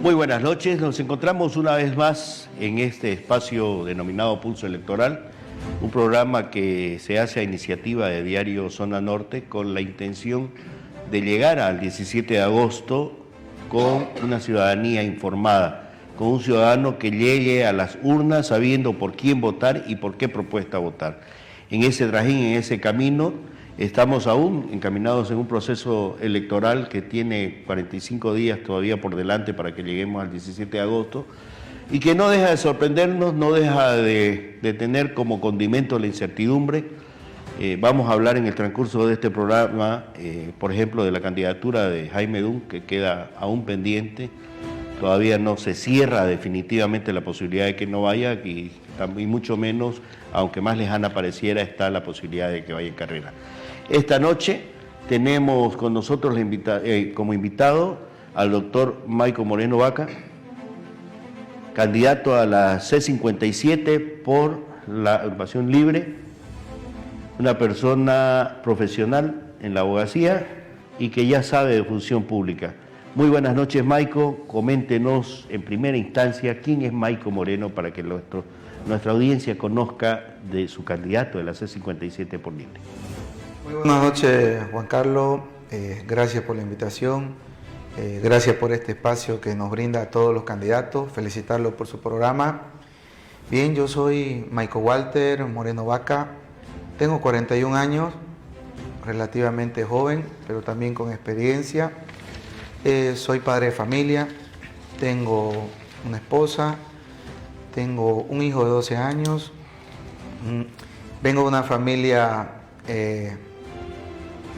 Muy buenas noches, nos encontramos una vez más en este espacio denominado Pulso Electoral, un programa que se hace a iniciativa de Diario Zona Norte con la intención de llegar al 17 de agosto con una ciudadanía informada, con un ciudadano que llegue a las urnas sabiendo por quién votar y por qué propuesta votar. En ese trajín, en ese camino, estamos aún encaminados en un proceso electoral que tiene 45 días todavía por delante para que lleguemos al 17 de agosto y que no deja de sorprendernos, no deja de tener como condimento la incertidumbre. Vamos a hablar en el transcurso de este programa, por ejemplo, de la candidatura de Jaime Dun, que queda aún pendiente. Todavía no se cierra definitivamente la posibilidad de que no vaya y mucho menos, aunque más lejana pareciera, está la posibilidad de que vaya en carrera. Esta noche tenemos con nosotros como invitado al doctor Maico Moreno Vaca, candidato a la C57 por la agrupación libre, una persona profesional en la abogacía y que ya sabe de función pública. Muy buenas noches, Maico. Coméntenos en primera instancia quién es Maico Moreno para que nuestra audiencia conozca de su candidato de la C57 por libre. Muy buenas noches, Juan Carlos. Gracias por la invitación. Gracias por este espacio que nos brinda a todos los candidatos. Felicitarlos por su programa. Bien, yo soy Maico Walter Moreno Vaca. Tengo 41 años, relativamente joven, pero también con experiencia. Soy padre de familia. Tengo una esposa. Tengo un hijo de 12 años. Vengo de una familia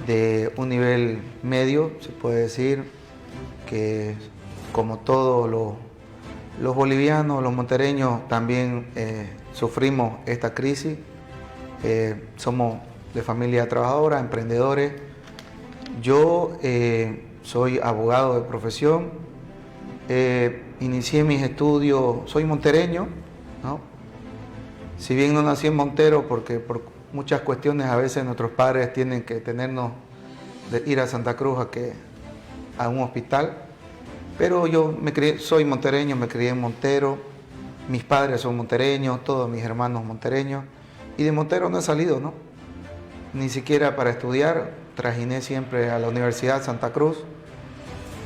de un nivel medio, se puede decir, que como todos los bolivianos, los montereños, también sufrimos esta crisis. Somos de familia trabajadora, emprendedores. Yo soy abogado de profesión. Inicié mis estudios, soy montereño, ¿no? Si bien no nací en Montero, porque por muchas cuestiones a veces nuestros padres tienen que tenernos de ir a Santa Cruz a un hospital, pero yo soy montereño, me crié en Montero, mis padres son montereños, todos mis hermanos montereños, y de Montero no he salido, ¿no? Ni siquiera para estudiar, trajiné siempre a la Universidad Santa Cruz.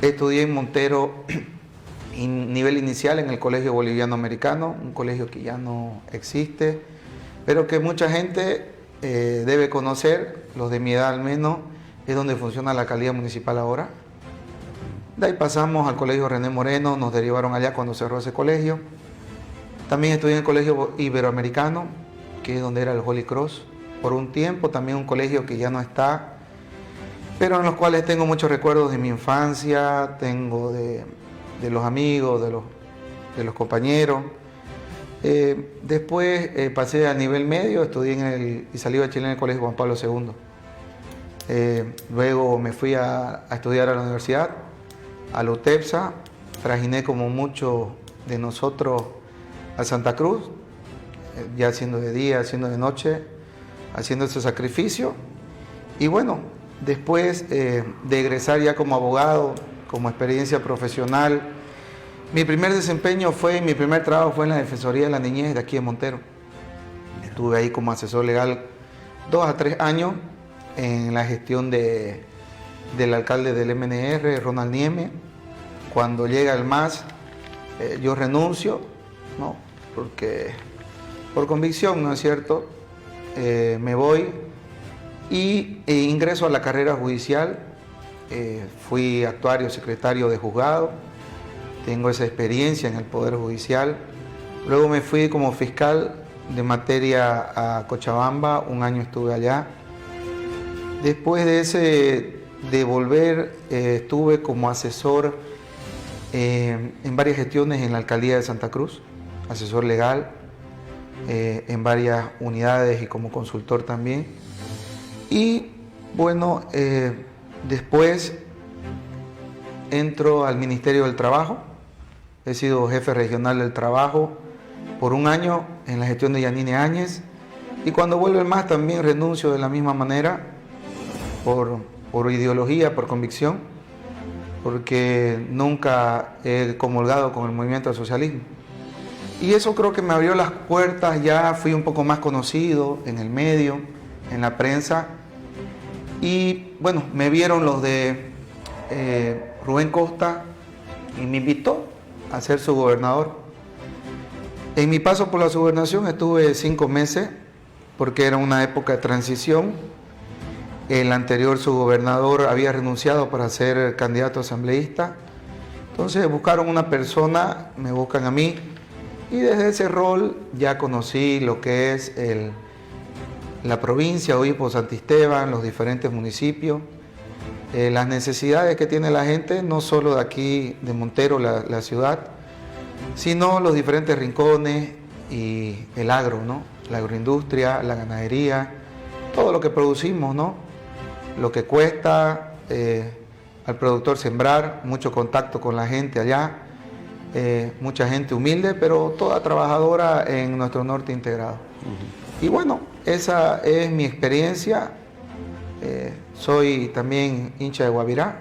Estudié en Montero nivel inicial en el Colegio Boliviano Americano, un colegio que ya no existe, pero que mucha gente debe conocer, los de mi edad al menos, es donde funciona la alcaldía municipal ahora. De ahí pasamos al Colegio René Moreno, nos derivaron allá cuando cerró ese colegio. También estudié en el Colegio Iberoamericano, que es donde era el Holy Cross, por un tiempo, también un colegio que ya no está, pero en los cuales tengo muchos recuerdos de mi infancia, tengo de los amigos, de los compañeros. Después pasé a nivel medio, estudié y salí bachiller en el Colegio Juan Pablo II. Luego me fui a estudiar a la universidad, a la UTEPSA, trajiné como muchos de nosotros a Santa Cruz, ya haciendo de día, haciendo de noche, haciendo ese sacrificio. Y bueno, después de egresar ya como abogado, como experiencia profesional, mi primer trabajo fue en la Defensoría de la Niñez de aquí en Montero. Estuve ahí como asesor legal 2 a 3 años en la gestión del alcalde del MNR, Ronald Nieme. Cuando llega el MAS, yo renuncio, ¿no? Porque por convicción, ¿no es cierto? Me voy e ingreso a la carrera judicial. Fui actuario secretario de juzgado, tengo esa experiencia en el Poder Judicial. Luego me fui como fiscal de materia a Cochabamba, un año estuve allá. Después de volver, estuve como asesor en varias gestiones en la alcaldía de Santa Cruz, asesor legal en varias unidades y como consultor también. Y bueno, después entro al Ministerio del Trabajo. He sido jefe regional del trabajo por un año en la gestión de Yanine Áñez. Y cuando vuelve el MAS también renuncio de la misma manera por ideología, por convicción. porque nunca he comulgado con el movimiento del socialismo. Y eso creo que me abrió las puertas, ya fui un poco más conocido en el medio, en la prensa, y bueno, me vieron los de Rubén Costa y me invitó a ser su gobernador. En mi paso por la subgobernación estuve 5 meses, porque era una época de transición. El anterior subgobernador había renunciado para ser candidato asambleísta. Entonces buscaron una persona, me buscan a mí, y desde ese rol ya conocí lo que es la provincia, Obispo Santisteban, los diferentes municipios, las necesidades que tiene la gente, no solo de aquí, de Montero, la ciudad, sino los diferentes rincones y el agro, ¿no? La agroindustria, la ganadería, todo lo que producimos, ¿no? Lo que cuesta al productor sembrar, mucho contacto con la gente allá, mucha gente humilde, pero toda trabajadora en nuestro norte integrado. Y bueno, esa es mi experiencia. Soy también hincha de Guavirá.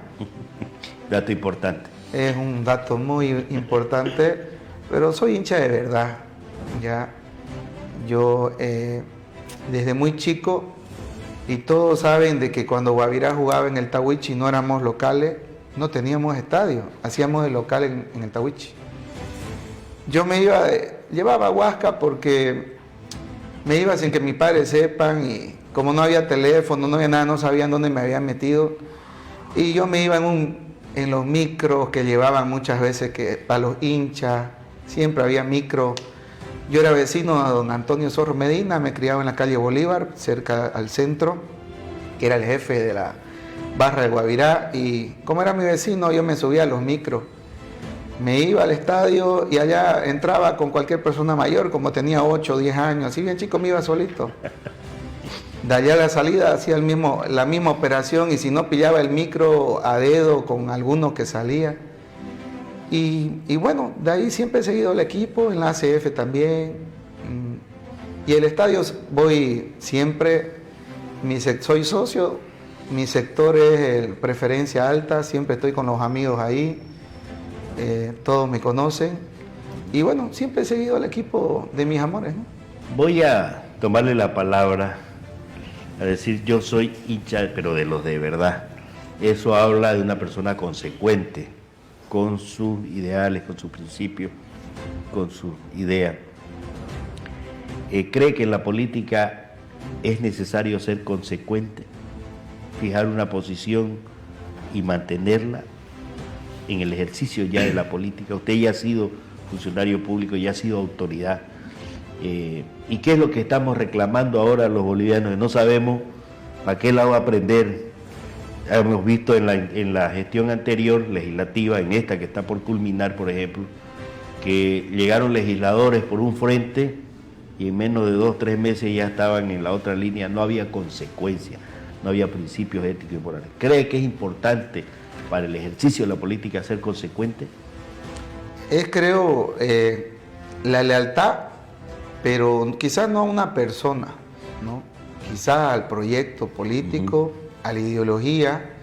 Dato importante. Es un dato muy importante, pero soy hincha de verdad. Ya, yo desde muy chico, y todos saben de que cuando Guavirá jugaba en el Tahuichi no éramos locales, no teníamos estadio, hacíamos el local en el Tahuichi. Yo llevaba huasca porque me iba sin que mis padres sepan, y como no había teléfono, no había nada, no sabían dónde me habían metido, y yo me iba en los micros que llevaban muchas veces para los hinchas, siempre había micro. Yo era vecino a don Antonio Zorro Medina, me criaba en la calle Bolívar, cerca al centro, que era el jefe de la barra de Guavirá, y como era mi vecino, yo me subía a los micros. Me iba al estadio y allá entraba con cualquier persona mayor, como tenía 8 o 10 años, así bien chico me iba solito. De allá a la salida hacía la misma operación, y si no pillaba el micro a dedo con alguno que salía. Y bueno, de ahí siempre he seguido el equipo, en la ACF también. Y el estadio voy siempre, soy socio, mi sector es el preferencia alta, siempre estoy con los amigos ahí, todos me conocen. Y bueno, siempre he seguido el equipo de mis amores, ¿no? Voy a tomarle la palabra a decir yo soy hincha, pero de los de verdad. Eso habla de una persona consecuente con sus ideales, con sus principios, con sus ideas. Cree que en la política es necesario ser consecuente, fijar una posición y mantenerla en el ejercicio ya de la política. Usted ya ha sido funcionario público, ya ha sido autoridad. ¿Y qué es lo que estamos reclamando ahora los bolivianos? No sabemos para qué lado aprender. Hemos visto en la gestión anterior legislativa, en esta que está por culminar, por ejemplo, que llegaron legisladores por un frente y en menos de 2 o 3 meses ya estaban en la otra línea. No había consecuencia, no había principios éticos y morales. ¿Cree que es importante para el ejercicio de la política ser consecuente? Creo, la lealtad, pero quizás no a una persona, ¿no? Quizás al proyecto político, a la ideología,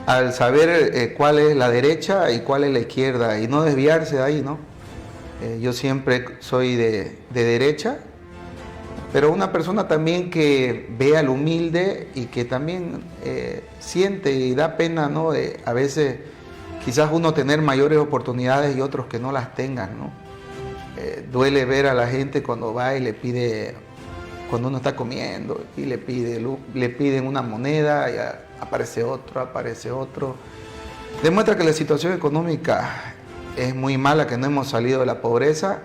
al saber cuál es la derecha y cuál es la izquierda, y no desviarse de ahí, ¿no? Yo siempre soy de derecha, pero una persona también que vea al humilde y que también siente y da pena, ¿no? A veces quizás uno tener mayores oportunidades y otros que no las tengan, ¿no? Duele ver a la gente cuando va y le pide, cuando uno está comiendo y le piden una moneda y aparece otro. Demuestra que la situación económica es muy mala, que no hemos salido de la pobreza,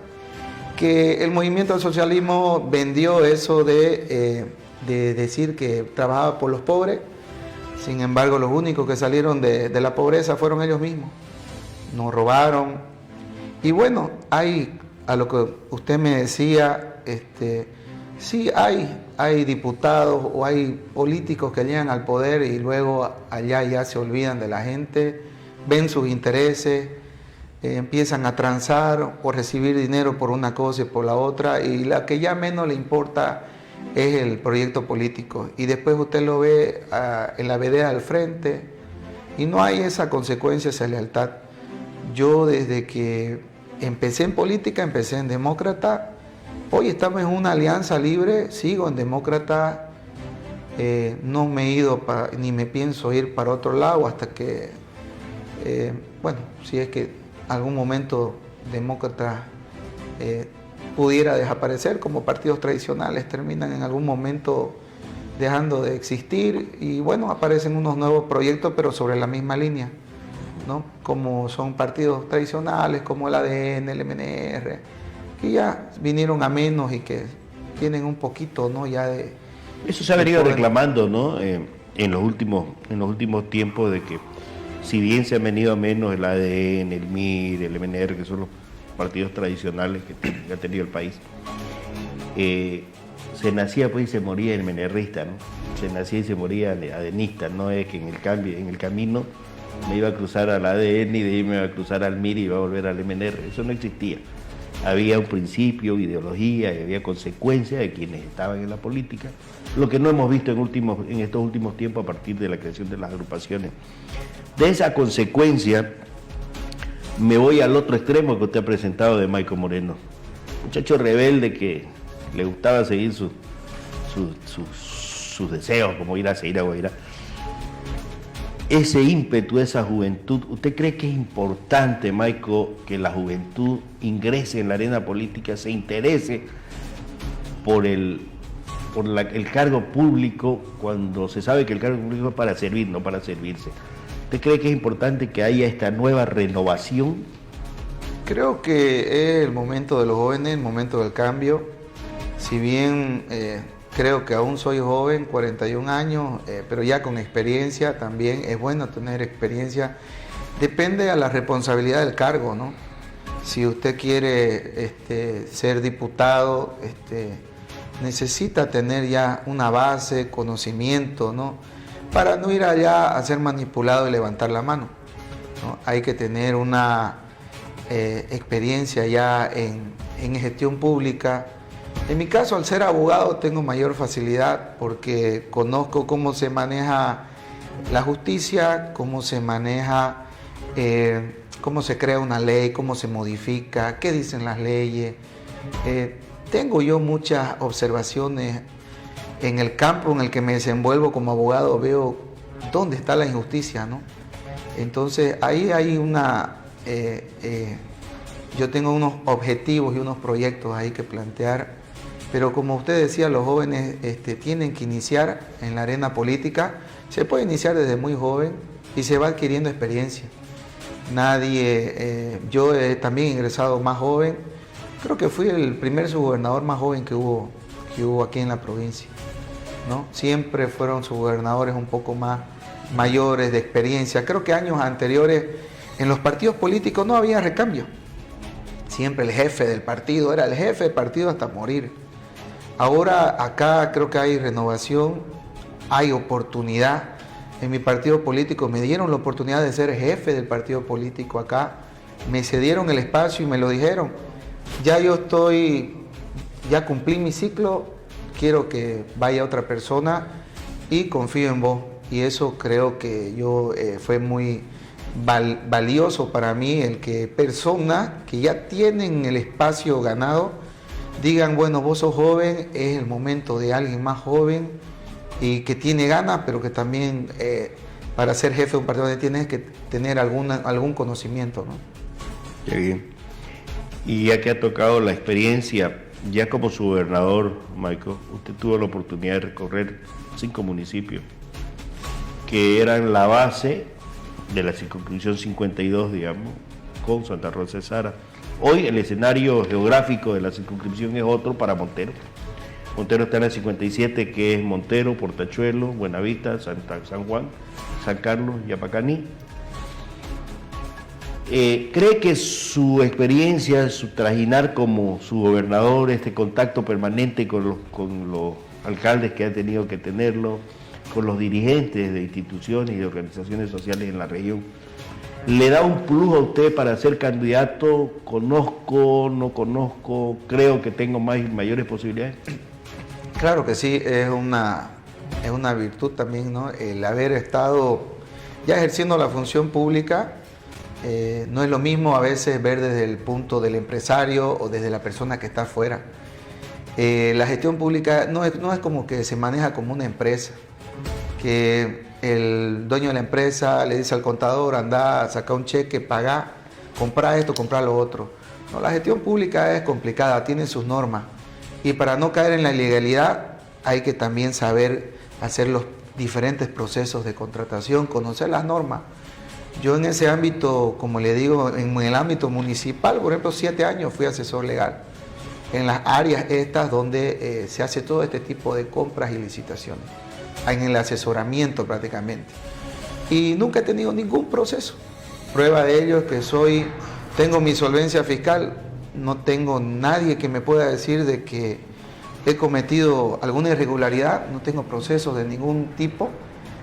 que el movimiento del socialismo vendió eso de decir que trabajaba por los pobres. Sin embargo, los únicos que salieron de la pobreza fueron ellos mismos. Nos robaron. Y bueno, a lo que usted me decía, sí hay diputados o hay políticos que llegan al poder y luego allá ya se olvidan de la gente, ven sus intereses, empiezan a transar o recibir dinero por una cosa y por la otra, y la que ya menos le importa es el proyecto político. Y después usted lo ve en la vereda del frente, y no hay esa consecuencia, esa lealtad. Yo desde que empecé en política, empecé en Demócrata, hoy estamos en una alianza libre, sigo en Demócrata, no me he ido ni me pienso ir para otro lado hasta que, bueno, si es que algún momento Demócrata pudiera desaparecer, como partidos tradicionales terminan en algún momento dejando de existir, y bueno, aparecen unos nuevos proyectos pero sobre la misma línea, ¿no? Como son partidos tradicionales como el ADN, el MNR, que ya vinieron a menos y que tienen un poquito, ¿no?, ya de... Eso se ha venido reclamando, ¿no? En los últimos tiempos, de que si bien se han venido a menos el ADN, el MIR, el MNR, que son los partidos tradicionales que ha tenido el país, se nacía pues y se moría el MNRista, ¿no? Se nacía y se moría el adenista, no es que en el camino me iba a cruzar al ADN y de ahí me iba a cruzar al MIR y iba a volver al MNR, eso no existía. Había un principio, ideología, y había consecuencias de quienes estaban en la política, lo que no hemos visto en estos últimos tiempos a partir de la creación de las agrupaciones. De esa consecuencia me voy al otro extremo que usted ha presentado de Maico Moreno, muchacho rebelde que le gustaba seguir sus deseos, como ir a seguir a Guairá. Ese ímpetu, esa juventud, ¿usted cree que es importante, Maico, que la juventud ingrese en la arena política, se interese por el cargo público, cuando se sabe que el cargo público es para servir, no para servirse? ¿Usted cree que es importante que haya esta nueva renovación? Creo que es el momento de los jóvenes, el momento del cambio. Si bien creo que aún soy joven, 41 años, pero ya con experiencia también, es bueno tener experiencia. Depende a la responsabilidad del cargo, ¿no? Si usted quiere ser diputado, necesita tener ya una base, conocimiento, ¿no?, para no ir allá a ser manipulado y levantar la mano, ¿no? Hay que tener una experiencia ya en gestión pública. En mi caso, al ser abogado, tengo mayor facilidad porque conozco cómo se maneja la justicia, cómo se maneja, cómo se crea una ley, cómo se modifica, qué dicen las leyes. Tengo yo muchas observaciones en el campo en el que me desenvuelvo como abogado, veo dónde está la injusticia, ¿no? Entonces, ahí hay yo tengo unos objetivos y unos proyectos ahí que plantear, pero como usted decía, los jóvenes tienen que iniciar en la arena política. Se puede iniciar desde muy joven y se va adquiriendo experiencia. Yo he también ingresado más joven, creo que fui el primer subgobernador más joven que hubo aquí en la provincia, ¿no? Siempre fueron subgobernadores un poco más mayores, de experiencia. Creo que años anteriores en los partidos políticos no había recambio. Siempre el jefe del partido era el jefe del partido hasta morir. Ahora acá creo que hay renovación, hay oportunidad. En mi partido político me dieron la oportunidad de ser jefe del partido político acá. Me cedieron el espacio y me lo dijeron. Ya cumplí mi ciclo, quiero que vaya otra persona y confío en vos. Y eso creo que fue muy valioso para mí, el que personas que ya tienen el espacio ganado digan, bueno, vos sos joven, es el momento de alguien más joven y que tiene ganas, pero que también para ser jefe de un partido tienes que tener algún conocimiento, ¿no? Qué bien. Y ya que ha tocado la experiencia, ya como su gobernador, Maico, usted tuvo la oportunidad de recorrer 5 municipios que eran la base de la circunscripción 52, digamos, con Santa Rosa de Sara. Hoy el escenario geográfico de la circunscripción es otro para Montero. Montero está en la 57, que es Montero, Portachuelo, Buenavista, San Juan, San Carlos, Yapacaní. ¿Cree que su experiencia, su trajinar como su gobernador, este contacto permanente con los alcaldes que ha tenido que tenerlo, con los dirigentes de instituciones y de organizaciones sociales en la región, le da un plus a usted para ser candidato? ¿Conozco, no conozco, creo que tengo mayores posibilidades? Claro que sí, es una virtud también, ¿no? El haber estado ya ejerciendo la función pública, no es lo mismo a veces ver desde el punto del empresario o desde la persona que está afuera. La gestión pública no es como que se maneja como una empresa, que el dueño de la empresa le dice al contador, anda, saca un cheque, paga, compra esto, compra lo otro. No, la gestión pública es complicada, tiene sus normas. Y para no caer en la ilegalidad hay que también saber hacer los diferentes procesos de contratación, conocer las normas. Yo en ese ámbito, como le digo, en el ámbito municipal, por ejemplo, 7 años fui asesor legal en las áreas estas donde se hace todo este tipo de compras y licitaciones, en el asesoramiento prácticamente. Y nunca he tenido ningún proceso. Prueba de ello es que tengo mi solvencia fiscal, no tengo nadie que me pueda decir de que he cometido alguna irregularidad, no tengo procesos de ningún tipo.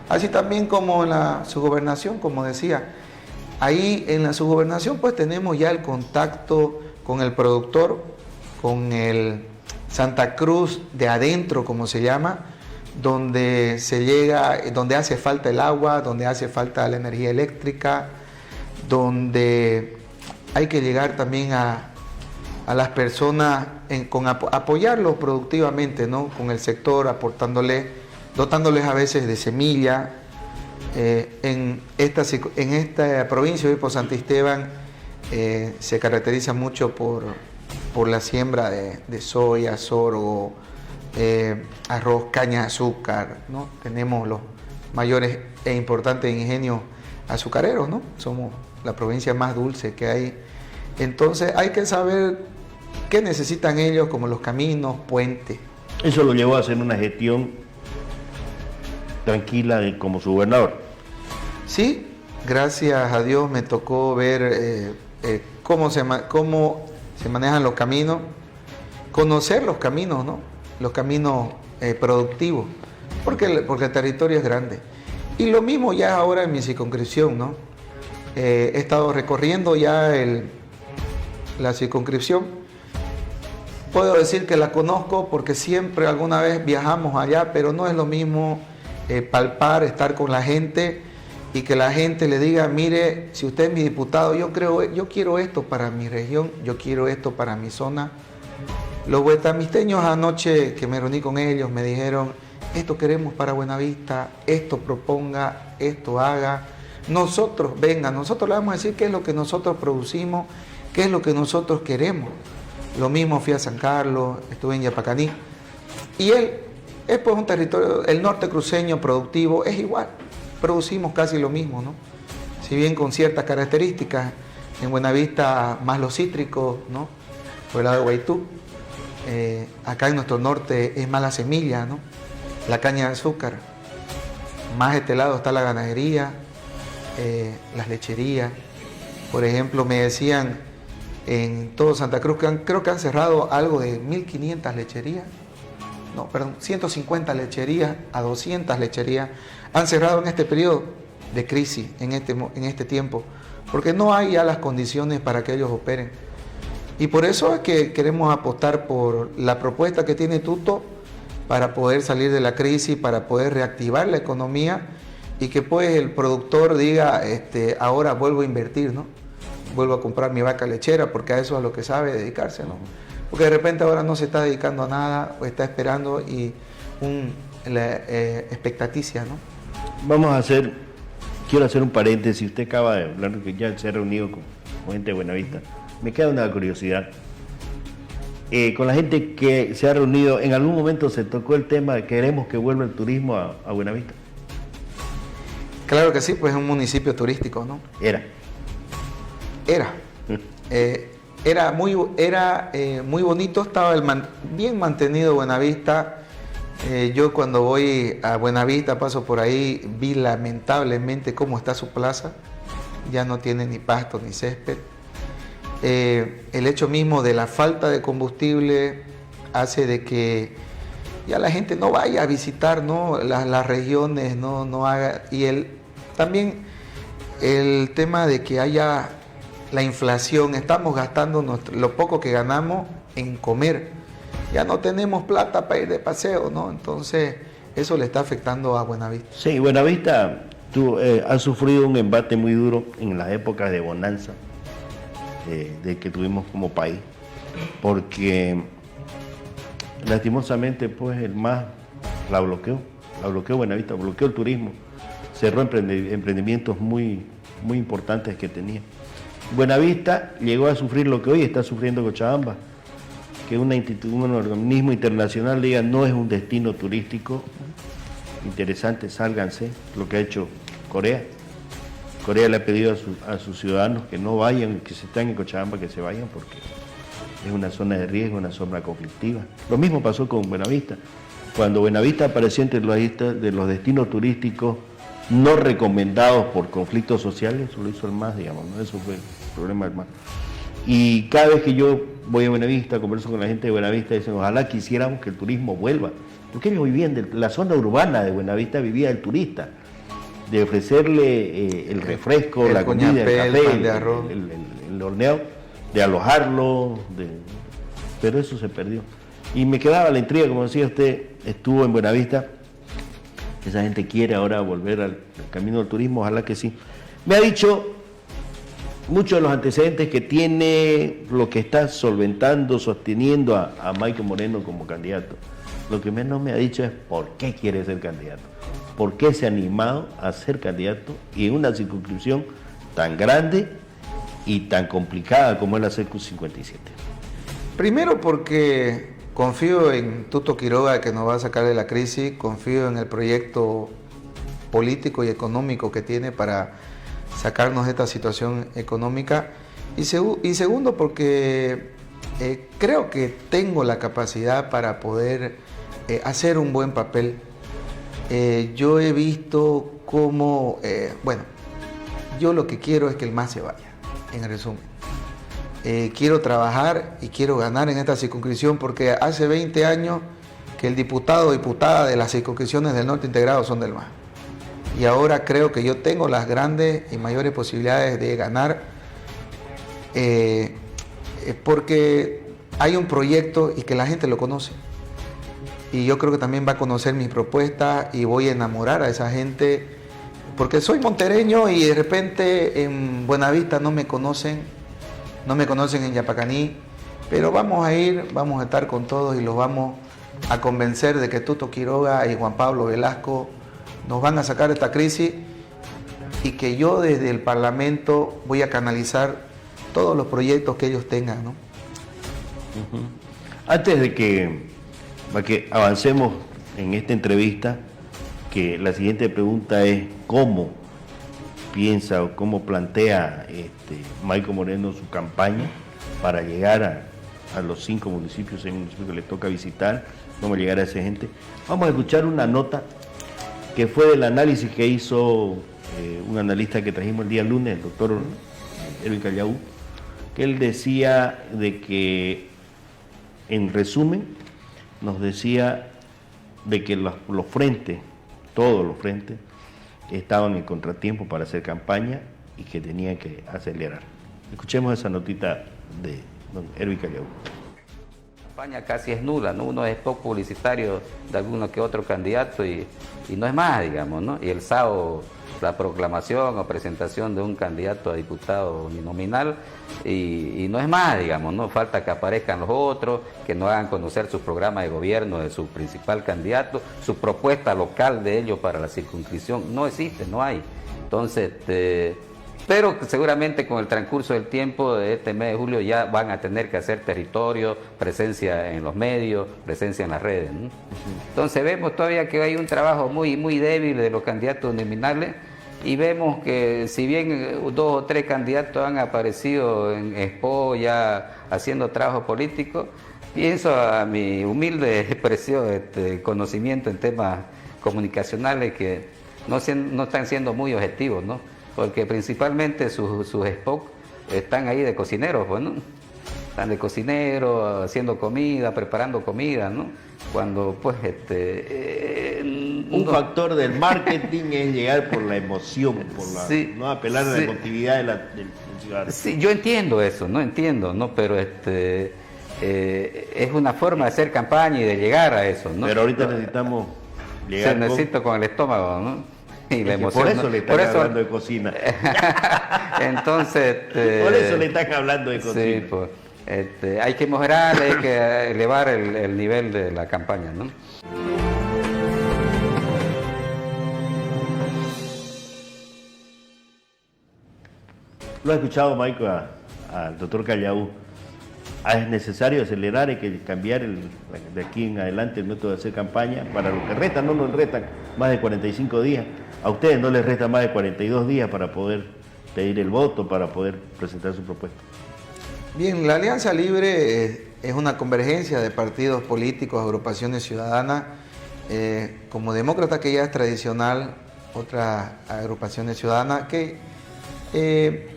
Así también como en la subgobernación, como decía, ahí en la subgobernación pues tenemos ya el contacto con el productor, con el Santa Cruz de adentro, como se llama, donde se llega, donde hace falta el agua, donde hace falta la energía eléctrica, donde hay que llegar también a las personas apoyarlos productivamente, ¿no? Con el sector, dotándoles a veces de semilla. En esta provincia, hoy por Santisteban, se caracteriza mucho por la siembra de soya, sorgo, arroz, caña de azúcar, ¿no? Tenemos los mayores e importantes ingenios azucareros, ¿no? Somos la provincia más dulce que hay. Entonces hay que saber qué necesitan ellos, como los caminos, puentes. Eso lo llevó a hacer una gestión tranquila como su gobernador. Sí, gracias a Dios me tocó ver cómo se manejan los caminos, conocer los caminos, ¿no? Los caminos productivos, porque el territorio es grande. Y lo mismo ya ahora en mi circunscripción, ¿no? He estado recorriendo ya la circunscripción. Puedo decir que la conozco porque siempre alguna vez viajamos allá, pero no es lo mismo palpar, estar con la gente y que la gente le diga, mire, si usted es mi diputado, yo quiero esto para mi región, yo quiero esto para mi zona. Los huetamisteños anoche que me reuní con ellos me dijeron, esto queremos para Buenavista, esto proponga, esto haga. Nosotros le vamos a decir qué es lo que nosotros producimos, qué es lo que nosotros queremos. Lo mismo fui a San Carlos, estuve en Yapacaní. Y es pues un territorio, el norte cruceño productivo es igual, producimos casi lo mismo, ¿no? Si bien con ciertas características, en Buenavista más los cítricos, ¿no? Por el lado de Guaitú. Acá en nuestro norte es más la semilla, ¿no? La caña de azúcar. Más este lado está la ganadería, las lecherías. Por ejemplo, me decían en todo Santa Cruz creo que han cerrado algo de 1.500 lecherías. No, perdón, 150 lecherías a 200 lecherías han cerrado en este periodo de crisis, en este tiempo, porque no hay ya las condiciones para que ellos operen. Y por eso es que queremos apostar por la propuesta que tiene Tuto para poder salir de la crisis, para poder reactivar la economía y que pues el productor diga, ahora vuelvo a invertir, ¿no? Vuelvo a comprar mi vaca lechera, porque a eso es a lo que sabe dedicarse, ¿no? Porque de repente ahora no se está dedicando a nada o está esperando y la expectativa, ¿no? Quiero hacer un paréntesis. Usted acaba de hablar que ya se ha reunido con gente de Buenavista. Me queda una curiosidad. Con la gente que se ha reunido, ¿en algún momento se tocó el tema de queremos que vuelva el turismo a Buenavista? Claro que sí, pues es un municipio turístico, ¿no? Era muy bonito, estaba bien mantenido Buenavista. Yo cuando voy a Buenavista, paso por ahí, vi lamentablemente cómo está su plaza. Ya no tiene ni pasto ni césped. El hecho mismo de la falta de combustible hace de que ya la gente no vaya a visitar, ¿no? las regiones, no haga. Y también el tema de que haya la inflación, estamos gastando lo poco que ganamos en comer. Ya no tenemos plata para ir de paseo, ¿no? Entonces, eso le está afectando a Buenavista. Sí, Buenavista ha sufrido un embate muy duro en las épocas de bonanza de que tuvimos como país, porque lastimosamente pues el MAS la bloqueó Buenavista, bloqueó el turismo, cerró emprendimientos muy importantes que tenía. Buenavista llegó a sufrir lo que hoy está sufriendo Cochabamba, que un organismo internacional diga no es un destino turístico interesante, sálganse, lo que ha hecho Corea. Corea le ha pedido a sus ciudadanos que no vayan, que se están en Cochabamba, que se vayan porque es una zona de riesgo, una zona conflictiva. Lo mismo pasó con Buenavista. Cuando Buenavista apareció entre los listas de los destinos turísticos no recomendados por conflictos sociales, eso lo hizo el MAS, digamos, ¿no? Eso fue el problema del MAS. Y cada vez que yo voy a Buenavista, converso con la gente de Buenavista, dicen, ojalá quisiéramos que el turismo vuelva. Porque ellos vivían, la zona urbana de Buenavista vivía el turista, de ofrecerle el refresco, la comida, el café, el horneado, de alojarlo, pero eso se perdió. Y me quedaba la intriga, como decía usted, estuvo en Buenavista, esa gente quiere ahora volver al camino del turismo, ojalá que sí. Me ha dicho muchos de los antecedentes que tiene, lo que está solventando, sosteniendo a Michael Moreno como candidato. Lo que menos me ha dicho es por qué quiere ser candidato, por qué se ha animado a ser candidato y en una circunscripción tan grande y tan complicada como es la CECU 57. Primero porque confío en Tuto Quiroga, que nos va a sacar de la crisis, confío en el proyecto político y económico que tiene para sacarnos de esta situación económica, y segundo porque creo que tengo la capacidad para poder hacer un buen papel. Yo he visto cómo, yo lo que quiero es que el MAS se vaya, en resumen. Quiero trabajar y quiero ganar en esta circunscripción porque hace 20 años que el diputado o diputada de las circunscripciones del norte integrado son del MAS. Y ahora creo que yo tengo las grandes y mayores posibilidades de ganar porque hay un proyecto y que la gente lo conoce. Y yo creo que también va a conocer mis propuestas y voy a enamorar a esa gente porque soy montereño y de repente en Buenavista no me conocen en Yapacaní, pero vamos a estar con todos y los vamos a convencer de que Tuto Quiroga y Juan Pablo Velasco nos van a sacar de esta crisis y que yo desde el Parlamento voy a canalizar todos los proyectos que ellos tengan, ¿no? Antes de que avancemos en esta entrevista, que la siguiente pregunta es ¿cómo piensa o cómo plantea Michael Moreno su campaña para llegar a los 5 municipios, 6 municipios que le toca visitar, cómo llegar a esa gente? Vamos a escuchar una nota que fue del análisis que hizo un analista que trajimos el día lunes, el doctor Erwin Callaú, que él decía de que, en resumen, nos decía de que los frentes, todos los frentes, estaban en contratiempo para hacer campaña y que tenían que acelerar. Escuchemos esa notita de don Erwin Callaú. La campaña casi es nula, ¿no? Uno es poco publicitario de alguno que otro candidato y no es más, digamos, ¿no? Y el sábado la proclamación o presentación de un candidato a diputado uninominal y no es más, digamos, ¿no? Falta que aparezcan los otros, que no hagan conocer su programa de gobierno de su principal candidato, su propuesta local de ellos para la circunscripción, no existe, no hay. Entonces, pero seguramente con el transcurso del tiempo de este mes de julio ya van a tener que hacer territorio, presencia en los medios, presencia en las redes, ¿no? Entonces vemos todavía que hay un trabajo muy débil de los candidatos uninominales y vemos que si bien 2 o 3 candidatos han aparecido en Expo ya haciendo trabajo político, pienso a mi humilde conocimiento en temas comunicacionales que no están siendo muy objetivos, ¿no? Porque principalmente sus spots están ahí de cocineros, pues, ¿no? Están de cocineros, haciendo comida, preparando comida, ¿no? Cuando, pues, un factor del marketing es llegar por la emoción, por la, sí, no apelar a la emotividad del ciudadano. Sí, yo entiendo eso, no entiendo, ¿no? Pero es una forma de hacer campaña y de llegar a eso, ¿no? Pero ahorita necesitamos llegar necesito con el estómago, ¿no? y la emoción. Por eso le están hablando de cocina. Entonces, por eso le están hablando de cocina. Sí, pues, hay que mejorar, hay que elevar el nivel de la campaña, ¿no? Lo ha escuchado, Michael, al doctor Callao. Es necesario acelerar, hay que cambiar de aquí en adelante el método de hacer campaña. Para los que restan, no nos restan más de 45 días. A ustedes no les resta más de 42 días para poder pedir el voto, para poder presentar su propuesta. Bien, la Alianza Libre es una convergencia de partidos políticos, agrupaciones ciudadanas. Como Demócrata, que ya es tradicional, otras agrupaciones ciudadanas que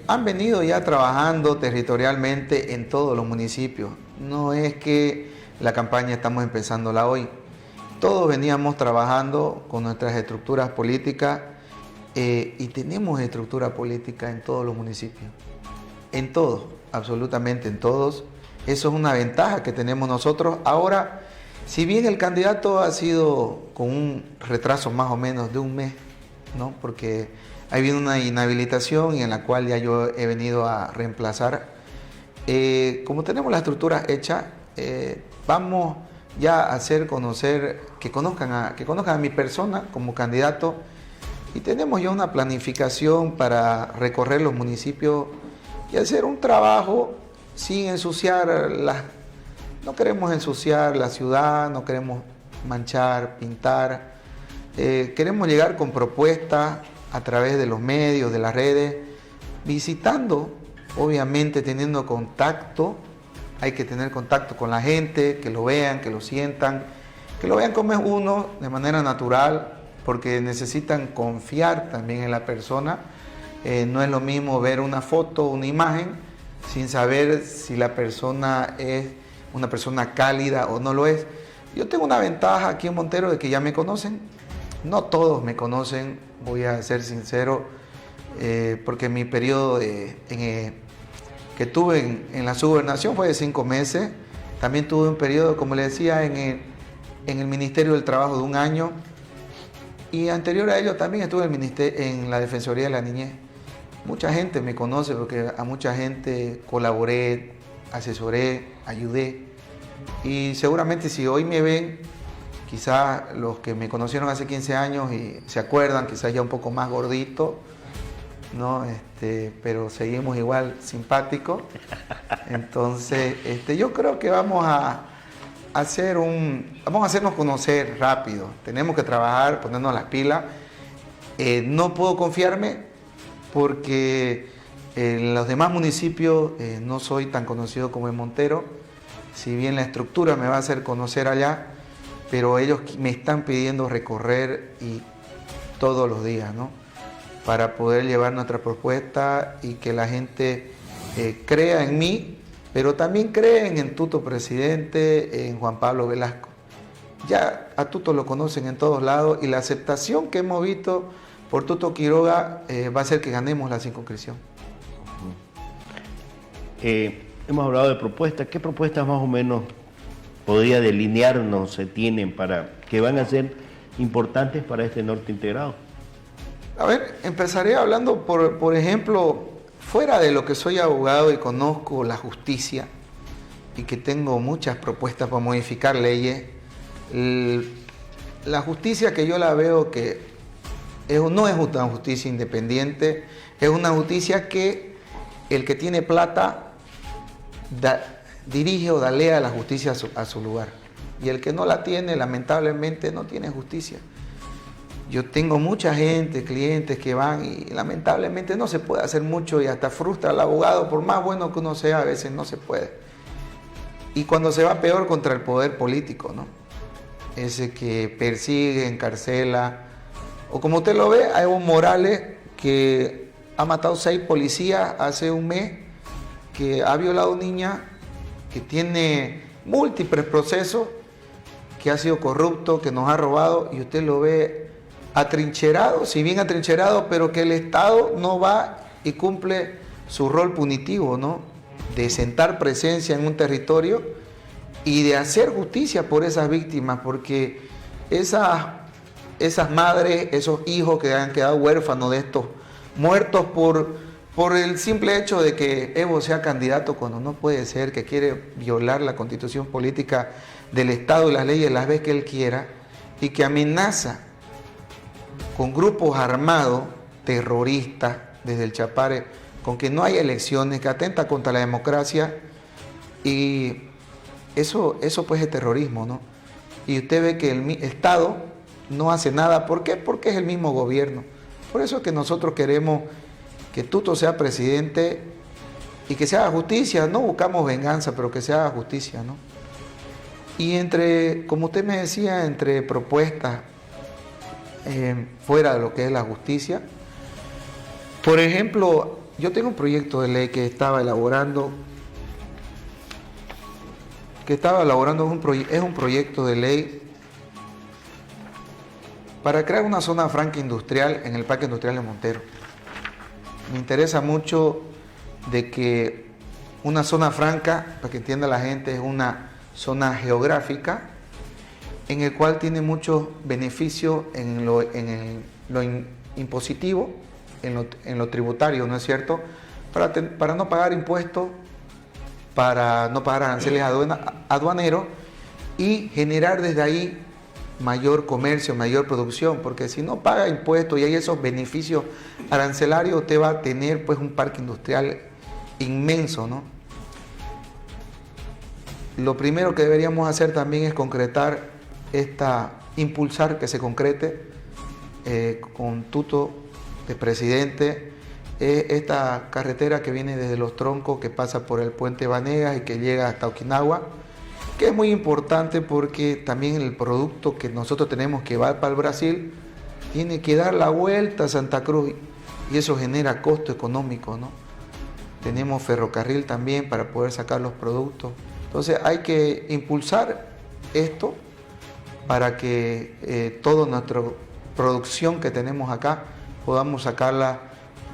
han venido ya trabajando territorialmente en todos los municipios. No es que la campaña estamos empezándola hoy. Todos veníamos trabajando con nuestras estructuras políticas y tenemos estructura política en todos los municipios. En todos, absolutamente en todos. Eso es una ventaja que tenemos nosotros. Ahora, si bien el candidato ha sido con un retraso más o menos de un mes, ¿no? Porque ha habido una inhabilitación en la cual ya yo he venido a reemplazar. Como tenemos la estructura hecha, vamos ya a hacer conocer, que conozcan a mi persona como candidato, y tenemos ya una planificación para recorrer los municipios y hacer un trabajo sin ensuciar no queremos ensuciar la ciudad, no queremos manchar, pintar. Queremos llegar con propuestas a través de los medios, de las redes, visitando, obviamente teniendo contacto. Hay que tener contacto con la gente, que lo vean, que lo sientan, que lo vean como es uno, de manera natural, porque necesitan confiar también en la persona. No es lo mismo ver una foto, una imagen, sin saber si la persona es una persona cálida o no lo es. Yo tengo una ventaja aquí en Montero de que ya me conocen. No todos me conocen, voy a ser sincero, porque mi periodo que tuve en la subgobernación fue de 5 meses. También tuve un periodo, como le decía, en el Ministerio del Trabajo de 1 año. Y anterior a ello también estuve en la Defensoría de la Niñez. Mucha gente me conoce porque a mucha gente colaboré, asesoré, ayudé. Y seguramente si hoy me ven, quizás los que me conocieron hace 15 años y se acuerdan, quizás ya un poco más gordito, ¿no? Pero seguimos igual simpáticos. Entonces, yo creo que vamos a hacernos conocer rápido. Tenemos que trabajar, ponernos las pilas. No puedo confiarme porque en los demás municipios no soy tan conocido como en Montero. Si bien la estructura me va a hacer conocer allá, pero ellos me están pidiendo recorrer y todos los días, ¿no? Para poder llevar nuestra propuesta y que la gente crea en mí, pero también creen en Tuto Presidente, en Juan Pablo Velasco. Ya a Tuto lo conocen en todos lados y la aceptación que hemos visto por Tuto Quiroga va a hacer que ganemos la circunscripción. Hemos hablado de propuestas. ¿Qué propuestas más o menos podría delinearnos se tienen que van a ser importantes para este norte integrado? A ver, empezaré hablando, por ejemplo, fuera de lo que soy abogado y conozco la justicia y que tengo muchas propuestas para modificar leyes, la justicia que yo la veo que no es una justicia independiente, es una justicia que el que tiene plata dirige o dalea la justicia a su lugar. Y el que no la tiene, lamentablemente, no tiene justicia. Yo tengo mucha gente, clientes que van y lamentablemente no se puede hacer mucho y hasta frustra al abogado, por más bueno que uno sea, a veces no se puede. Y cuando se va peor contra el poder político, ¿no? Ese que persigue, encarcela. O como usted lo ve, a Evo Morales, que ha matado 6 policías hace un mes, que ha violado niña, que tiene múltiples procesos, que ha sido corrupto, que nos ha robado, y usted lo ve atrincherado, si bien atrincherado, pero que el Estado no va y cumple su rol punitivo, ¿no? De sentar presencia en un territorio y de hacer justicia por esas víctimas, porque esas esas madres, esos hijos que han quedado huérfanos de estos muertos por el simple hecho de que Evo sea candidato cuando no puede ser, que quiere violar la constitución política del Estado y las leyes las veces que él quiera, y que amenaza con grupos armados, terroristas, desde el Chapare, con que no haya elecciones, que atenta contra la democracia, y eso pues es terrorismo, ¿no? Y usted ve que el Estado no hace nada. ¿Por qué? Porque es el mismo gobierno. Por eso es que nosotros queremos que Tuto sea presidente y que se haga justicia. No buscamos venganza, pero que se haga justicia, ¿no? Y como usted me decía, entre propuestas fuera de lo que es la justicia, por ejemplo, yo tengo un proyecto de ley que estaba elaborando, es un proyecto de ley para crear una zona franca industrial en el Parque Industrial de Montero. Me interesa mucho de que una zona franca, para que entienda la gente, es una zona geográfica en el cual tiene muchos beneficios en lo impositivo, en lo tributario, ¿no es cierto? Para no pagar impuestos, para no pagar aranceles aduaneros y generar desde ahí mayor comercio, mayor producción, porque si no paga impuestos y hay esos beneficios arancelarios, usted va a tener pues un parque industrial inmenso, ¿no? Lo primero que deberíamos hacer también es concretar impulsar que se concrete con Tuto de presidente, esta carretera que viene desde Los Troncos, que pasa por el puente Vanegas y que llega hasta Okinawa, que es muy importante porque también el producto que nosotros tenemos que va para el Brasil tiene que dar la vuelta a Santa Cruz y eso genera costo económico, ¿no? Tenemos ferrocarril también para poder sacar los productos. Entonces hay que impulsar esto para que toda nuestra producción que tenemos acá podamos sacarla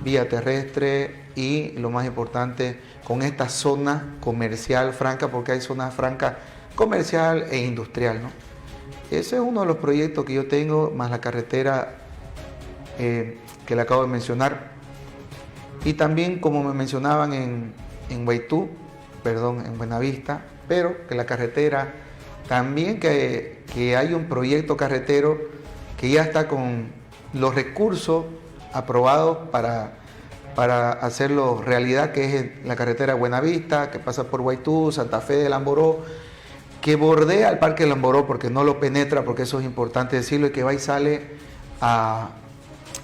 vía terrestre y lo más importante con esta zona comercial franca, porque hay zonas francas comercial e industrial, ¿no? Ese es uno de los proyectos que yo tengo, más la carretera que le acabo de mencionar. Y también, como me mencionaban en Buenavista, pero que la carretera, también que hay un proyecto carretero que ya está con los recursos aprobados para hacerlo realidad, que es la carretera Buenavista, que pasa por Guaitú, Santa Fe de Lamboró, que bordea el Parque de Lamboró, porque no lo penetra, porque eso es importante decirlo, y que va y sale a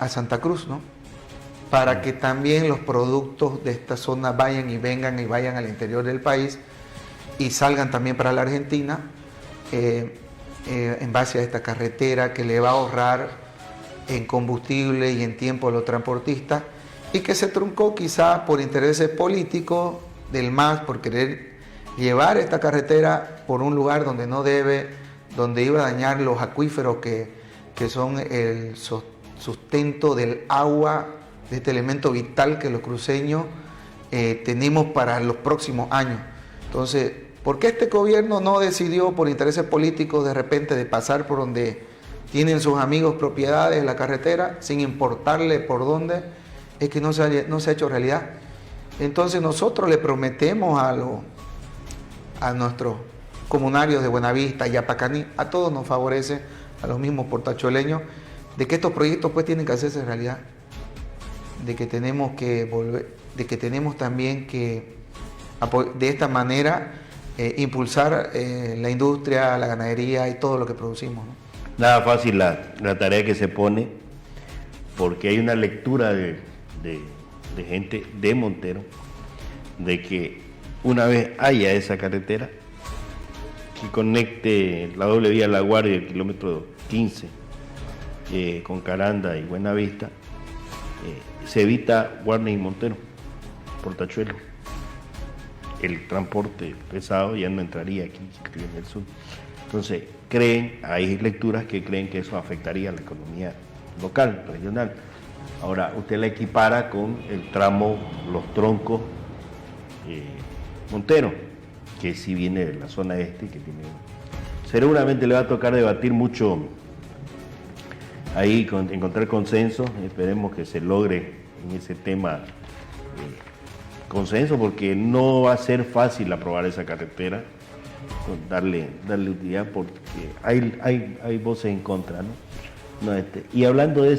Santa Cruz, ¿no? Para que también los productos de esta zona vayan y vengan y vayan al interior del país y salgan también para la Argentina en base a esta carretera que le va a ahorrar en combustible y en tiempo a los transportistas, y que se truncó quizá por intereses políticos del MAS, por querer llevar esta carretera por un lugar donde no debe, donde iba a dañar los acuíferos que son el sustento del agua, de este elemento vital que los cruceños tenemos para los próximos años. Entonces, ¿por qué este gobierno no decidió por intereses políticos de repente de pasar por donde tienen sus amigos propiedades en la carretera, sin importarle por dónde? Es que no se ha hecho realidad. Entonces nosotros le prometemos a nuestros comunarios de Buenavista y Apacaní, a todos nos favorece, a los mismos portachueleños, de que estos proyectos pues tienen que hacerse realidad, de que tenemos que volver, de que tenemos también que de esta manera impulsar la industria, la ganadería y todo lo que producimos, ¿no? Nada fácil la tarea que se pone, porque hay una lectura de gente de Montero, de que una vez haya esa carretera que conecte la doble vía La Guardia, el kilómetro 15, con Caranda y Buenavista, se evita Guarnes y Montero, Portachuelo. El transporte pesado ya no entraría aquí en el sur. Entonces, hay lecturas que creen que eso afectaría a la economía local, regional. Ahora, usted la equipara con el tramo Los Troncos Montero, que sí viene de la zona este, que tiene... Seguramente le va a tocar debatir mucho ahí encontrar consenso. Esperemos que se logre en ese tema consenso, porque no va a ser fácil aprobar esa carretera, darle utilidad, porque hay voces en contra, ¿no? Y hablando de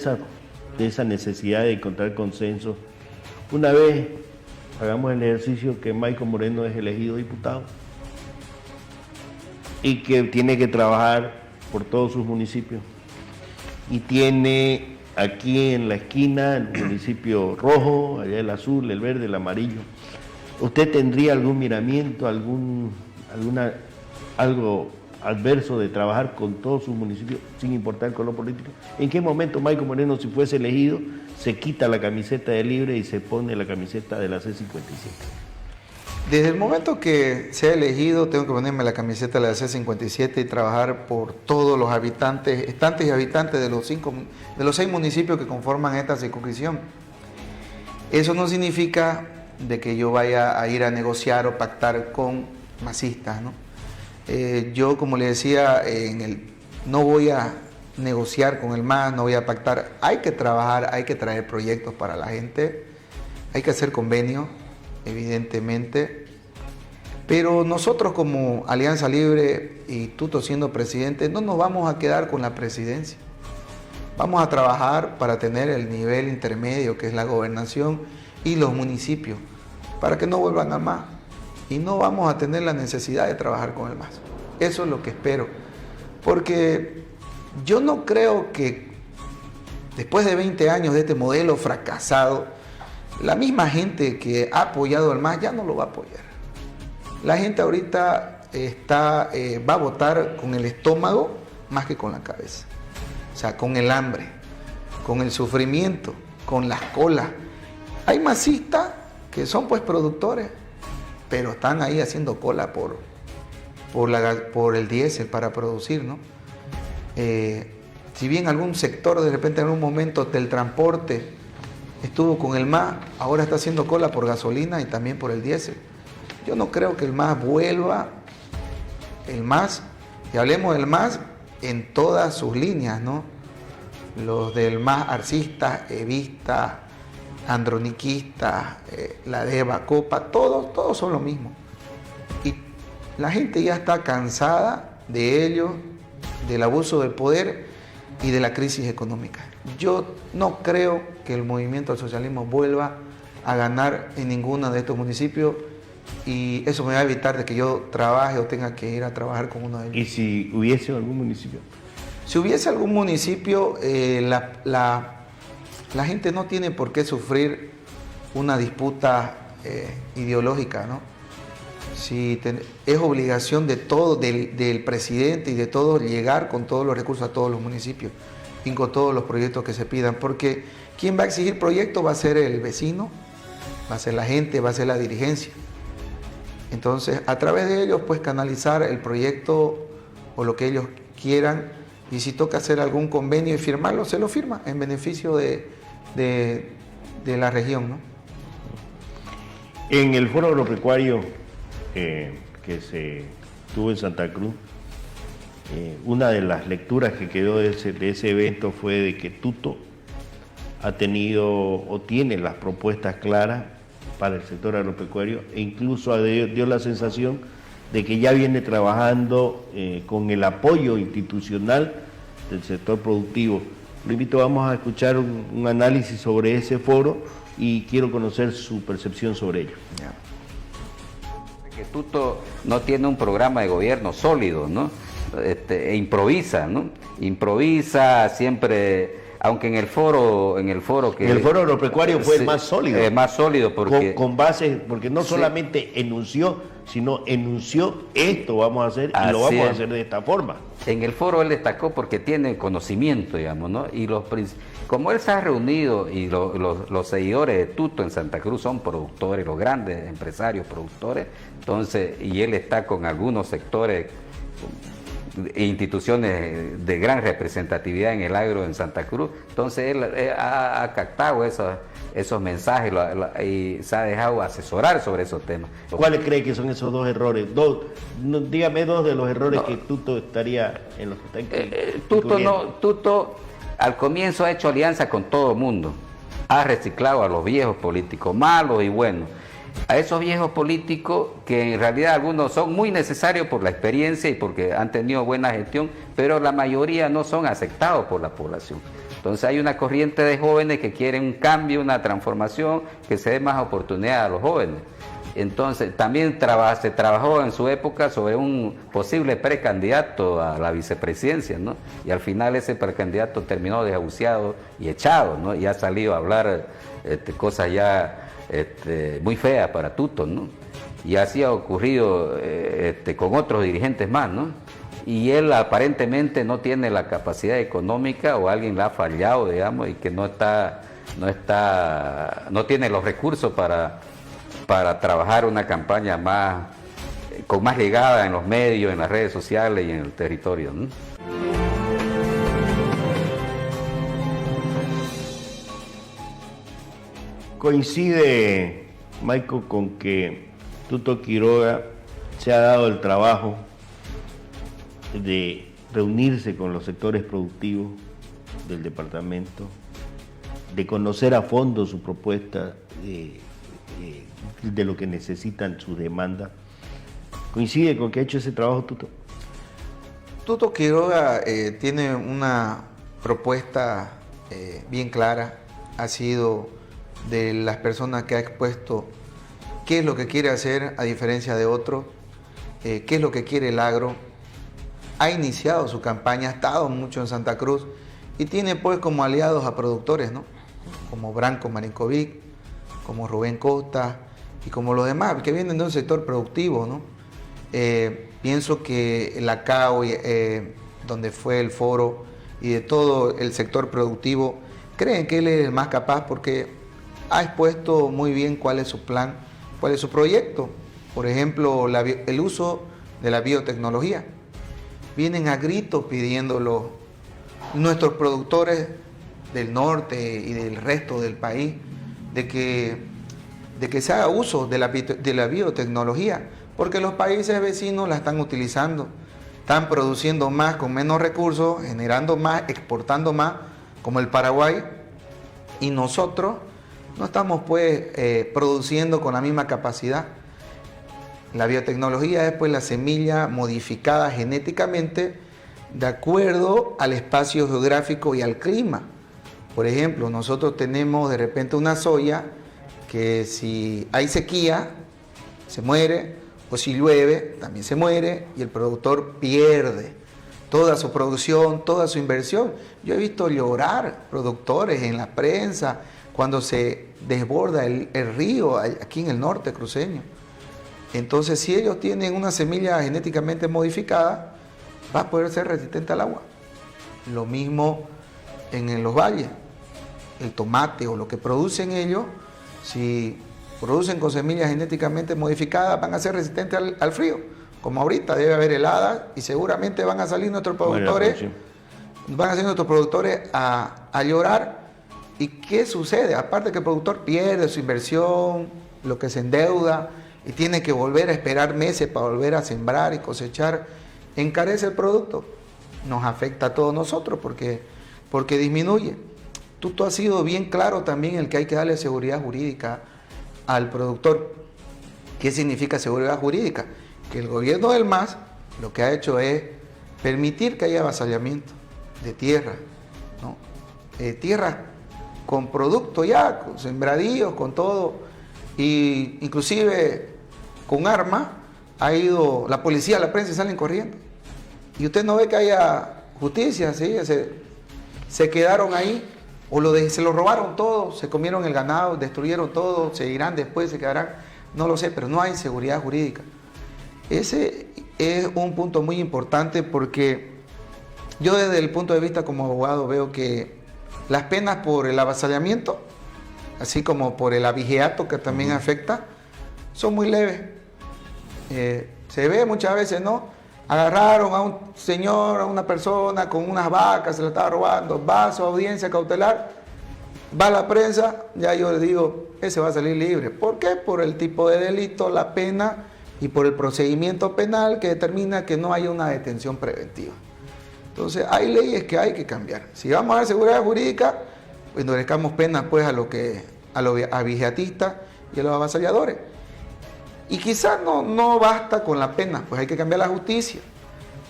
esa necesidad de encontrar consenso, una vez hagamos el ejercicio que Michael Moreno es elegido diputado y que tiene que trabajar por todos sus municipios, y tiene aquí en la esquina el municipio rojo, allá el azul, el verde, el amarillo. ¿Usted tendría algún miramiento, algo adverso de trabajar con todos sus municipios sin importar el color político? ¿En qué momento Michael Moreno, si fuese elegido, se quita la camiseta de Libre y se pone la camiseta de la C57? Desde el momento que sea elegido, tengo que ponerme la camiseta de la C57 y trabajar por todos los habitantes, estantes y habitantes de los 6 municipios que conforman esta circunscripción. Eso no significa de que yo vaya a ir a negociar o pactar con masistas, ¿no? Yo, como le decía, no voy a negociar con el MAS, no voy a pactar. Hay que trabajar, hay que traer proyectos para la gente, hay que hacer convenios, evidentemente, pero nosotros como Alianza Libre y Tuto siendo presidente, no nos vamos a quedar con la presidencia. Vamos a trabajar para tener el nivel intermedio, que es la gobernación y los municipios, para que no vuelvan al MAS. Y no vamos a tener la necesidad de trabajar con el MAS. Eso es lo que espero. Porque yo no creo que después de 20 años de este modelo fracasado, la misma gente que ha apoyado al MAS ya no lo va a apoyar. La gente ahorita va a votar con el estómago más que con la cabeza. O sea, con el hambre, con el sufrimiento, con las colas. Hay masistas que son pues productores, pero están ahí haciendo cola por el diésel para producir, ¿no? Si bien algún sector de repente en algún momento del transporte estuvo con el MAS, ahora está haciendo cola por gasolina y también por el diésel. Yo no creo que el MAS vuelva, y hablemos del MAS en todas sus líneas, ¿no? Los del MAS arcistas, evistas, androniquistas, la DEVA, COPA, todos son lo mismo. Y la gente ya está cansada de ellos, del abuso del poder y de la crisis económica. Yo no creo que el movimiento al socialismo vuelva a ganar en ninguno de estos municipios, y eso me va a evitar de que yo trabaje o tenga que ir a trabajar con uno de ellos. ¿Y si hubiese algún municipio? Si hubiese algún municipio, la gente no tiene por qué sufrir una disputa ideológica, ¿no? Es obligación de todo, del presidente y de todos, llegar con todos los recursos a todos los municipios y con todos los proyectos que se pidan, porque quien va a exigir proyectos va a ser el vecino, va a ser la gente, va a ser la dirigencia. Entonces, a través de ellos, pues canalizar el proyecto o lo que ellos quieran, y si toca hacer algún convenio y firmarlo, se lo firma en beneficio de la región, ¿no? En el foro agropecuario que se tuvo en Santa Cruz, una de las lecturas que quedó de ese evento fue de que Tuto ha tenido o tiene las propuestas claras para el sector agropecuario, e incluso dio la sensación de que ya viene trabajando con el apoyo institucional del sector productivo. Lo invito, vamos a escuchar un análisis sobre ese foro y quiero conocer su percepción sobre ello. Que Tuto no tiene un programa de gobierno sólido, ¿no? Improvisa, ¿no? Improvisa siempre, aunque en el foro que... El foro agropecuario fue el más sólido. Más sólido porque... Con bases, porque no solamente enunció, sino enunció esto vamos a hacer y lo vamos a hacer de esta forma. En el foro él destacó porque tiene conocimiento, digamos, ¿no? Y como él se ha reunido y los seguidores de Tuto en Santa Cruz son productores, los grandes empresarios productores, entonces, y él está con algunos sectores e instituciones de gran representatividad en el agro en Santa Cruz, entonces él ha captado esos mensajes y se ha dejado asesorar sobre esos temas. ¿Cuáles cree que son esos dos errores? Dígame dos de los errores que Tuto estaría en los que está Tuto al comienzo ha hecho alianza con todo el mundo, ha reciclado a los viejos políticos, malos y buenos, a esos viejos políticos que en realidad algunos son muy necesarios por la experiencia y porque han tenido buena gestión, pero la mayoría no son aceptados por la población. Entonces hay una corriente de jóvenes que quieren un cambio, una transformación, que se dé más oportunidad a los jóvenes. Entonces también se trabajó en su época sobre un posible precandidato a la vicepresidencia, ¿no? Y al final ese precandidato terminó desahuciado y echado, ¿no? Y ha salido a hablar cosas ya muy feas para Tuto, ¿no? Y así ha ocurrido con otros dirigentes más, ¿no? Y él aparentemente no tiene la capacidad económica o alguien le ha fallado, digamos, y que no tiene los recursos para trabajar una campaña con más llegada en los medios, en las redes sociales y en el territorio, ¿no? Coincide, Maico, con que Tuto Quiroga se ha dado el trabajo de reunirse con los sectores productivos del departamento, de conocer a fondo su propuesta de lo que necesitan, sus demandas. ¿Coincide con que ha hecho ese trabajo, Tuto? Tuto Quiroga tiene una propuesta bien clara, ha sido de las personas que ha expuesto qué es lo que quiere hacer a diferencia de otros, qué es lo que quiere el agro. Ha iniciado su campaña, ha estado mucho en Santa Cruz y tiene pues como aliados a productores, ¿no? Como Branco Marinkovic, como Rubén Costa y como los demás que vienen de un sector productivo, ¿no? Pienso que la CAO, donde fue el foro, y de todo el sector productivo, creen que él es el más capaz porque ha expuesto muy bien cuál es su plan, cuál es su proyecto. Por ejemplo, el uso de la biotecnología. Vienen a gritos pidiéndolo nuestros productores del norte y del resto del país, de que se haga uso de la biotecnología, porque los países vecinos la están utilizando, están produciendo más con menos recursos, generando más, exportando más, como el Paraguay, y nosotros no estamos pues produciendo con la misma capacidad. La biotecnología es pues la semilla modificada genéticamente de acuerdo al espacio geográfico y al clima. Por ejemplo, nosotros tenemos de repente una soya que si hay sequía se muere, o si llueve también se muere y el productor pierde toda su producción, toda su inversión. Yo he visto llorar productores en la prensa cuando se desborda el río aquí en el norte cruceño. Entonces, si ellos tienen una semilla genéticamente modificada, va a poder ser resistente al agua. Lo mismo en los valles. El tomate o lo que producen ellos, si producen con semillas genéticamente modificadas, van a ser resistentes al frío. Como ahorita debe haber heladas y seguramente van a salir nuestros productores, a llorar. ¿Y qué sucede? Aparte que el productor pierde su inversión, lo que se endeuda, y tiene que volver a esperar meses para volver a sembrar y cosechar, encarece el producto. Nos afecta a todos nosotros porque disminuye. Tuto ha sido bien claro también el que hay que darle seguridad jurídica al productor. ¿Qué significa seguridad jurídica? Que el gobierno del MAS lo que ha hecho es permitir que haya avasallamiento de tierra, ¿no? Tierras con producto ya, con sembradíos, con todo, y inclusive con armas ha ido la policía, la prensa y salen corriendo. Y usted no ve que haya justicia, ¿sí? Se quedaron ahí, o se lo robaron todo, se comieron el ganado, destruyeron todo, se irán después, se quedarán, no lo sé, pero no hay seguridad jurídica. Ese es un punto muy importante porque yo desde el punto de vista como abogado veo que las penas por el avasallamiento, así como por el abigeato que también afecta, son muy leves. Se ve muchas veces, ¿no? Agarraron a un señor, a una persona con unas vacas, se la estaba robando, va a su audiencia cautelar, va a la prensa, ya yo le digo, ese va a salir libre. ¿Por qué? Por el tipo de delito, la pena y por el procedimiento penal que determina que no haya una detención preventiva. Entonces hay leyes que hay que cambiar. Si vamos a dar seguridad jurídica, pues endurezcamos penas pues a los vigiatistas y a los avasalladores. Y quizás no basta con la pena, pues hay que cambiar la justicia.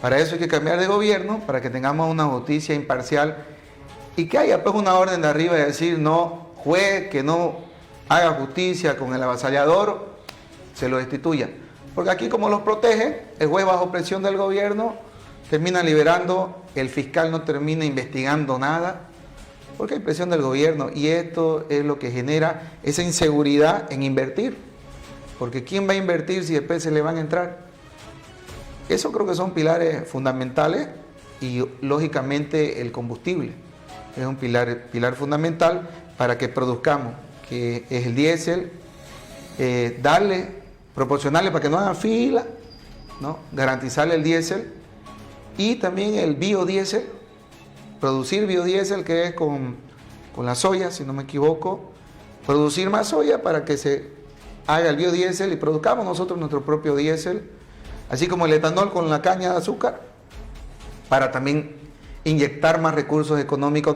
Para eso hay que cambiar de gobierno, para que tengamos una justicia imparcial y que haya pues una orden de arriba de decir, no, juez que no haga justicia con el avasallador, se lo destituya. Porque aquí como los protegen, el juez bajo presión del gobierno termina liberando, el fiscal no termina investigando nada, porque hay presión del gobierno y esto es lo que genera esa inseguridad en invertir. Porque ¿quién va a invertir si después se le van a entrar? Eso creo que son pilares fundamentales y lógicamente el combustible es un pilar fundamental para que produzcamos, que es el diésel, proporcionarle para que no hagan fila, ¿no? Garantizarle el diésel y también el biodiesel, producir biodiesel que es con la soya, si no me equivoco, producir más soya para que se haga el biodiesel y produzcamos nosotros nuestro propio diésel, así como el etanol con la caña de azúcar, para también inyectar más recursos económicos.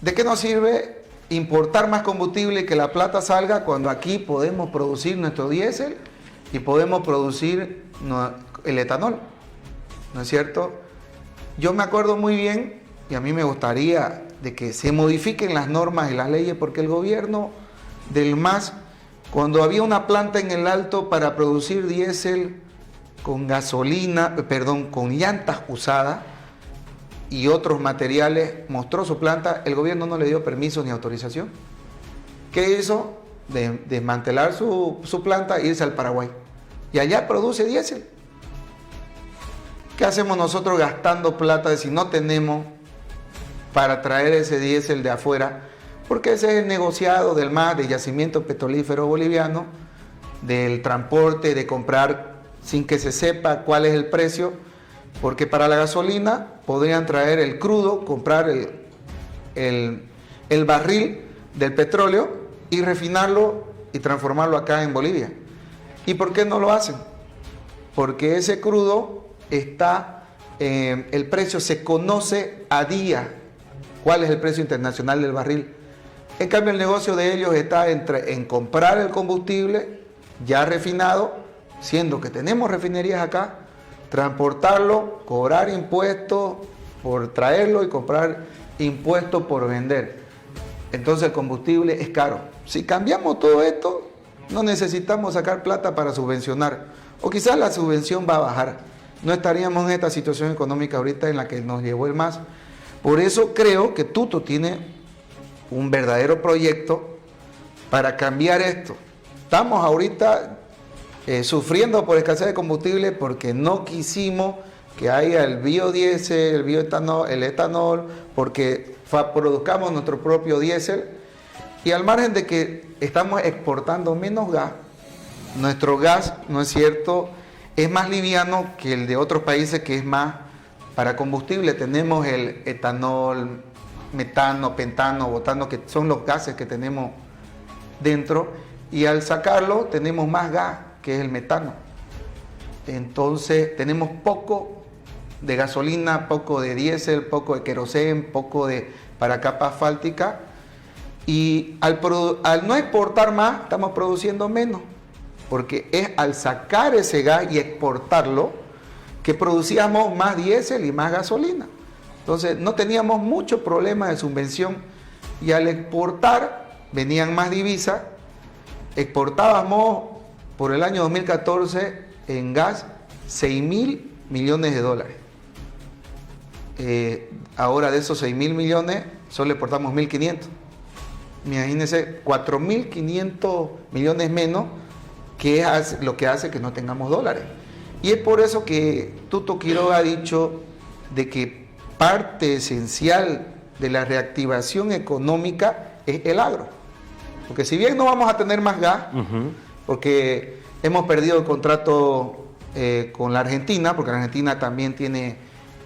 ¿De qué nos sirve importar más combustible y que la plata salga cuando aquí podemos producir nuestro diésel y podemos producir el etanol? ¿No es cierto? Yo me acuerdo muy bien y a mí me gustaría de que se modifiquen las normas y las leyes porque el gobierno del MAS, cuando había una planta en el Alto para producir diésel con con llantas usadas y otros materiales, mostró su planta, el gobierno no le dio permiso ni autorización. ¿Qué hizo? Desmantelar su planta e irse al Paraguay. Y allá produce diésel. ¿Qué hacemos nosotros gastando plata si no tenemos para traer ese diésel de afuera? Porque ese es el negociado del MAS, del yacimiento petrolífero boliviano, del transporte, de comprar sin que se sepa cuál es el precio, porque para la gasolina podrían traer el crudo, comprar el barril del petróleo y refinarlo y transformarlo acá en Bolivia. ¿Y por qué no lo hacen? Porque ese crudo el precio se conoce a día, cuál es el precio internacional del barril. En cambio, el negocio de ellos está en comprar el combustible ya refinado, siendo que tenemos refinerías acá, transportarlo, cobrar impuestos por traerlo y comprar impuestos por vender. Entonces el combustible es caro. Si cambiamos todo esto, no necesitamos sacar plata para subvencionar. O quizás la subvención va a bajar. No estaríamos en esta situación económica ahorita en la que nos llevó el MAS. Por eso creo que Tuto tiene un verdadero proyecto para cambiar esto. Estamos ahorita sufriendo por escasez de combustible porque no quisimos que haya el biodiesel, el etanol, porque produzcamos nuestro propio diésel y al margen de que estamos exportando menos gas, nuestro gas, ¿no es cierto?, es más liviano que el de otros países que es más para combustible. Tenemos el etanol, metano, pentano, butano, que son los gases que tenemos dentro, y al sacarlo tenemos más gas, que es el metano. Entonces tenemos poco de gasolina, poco de diésel, poco de queroseno, poco para capa asfáltica, y al no exportar más estamos produciendo menos, porque es al sacar ese gas y exportarlo que producíamos más diésel y más gasolina. Entonces no teníamos mucho problema de subvención y al exportar venían más divisas. Exportábamos por el año 2014 en gas 6.000 millones de dólares. Ahora de esos 6.000 millones solo exportamos 1.500. Imagínense, 4.500 millones menos, que es lo que hace que no tengamos dólares. Y es por eso que Tuto Quiroga ha dicho de que parte esencial de la reactivación económica es el agro. Porque si bien no vamos a tener más gas, porque hemos perdido el contrato con la Argentina, porque la Argentina también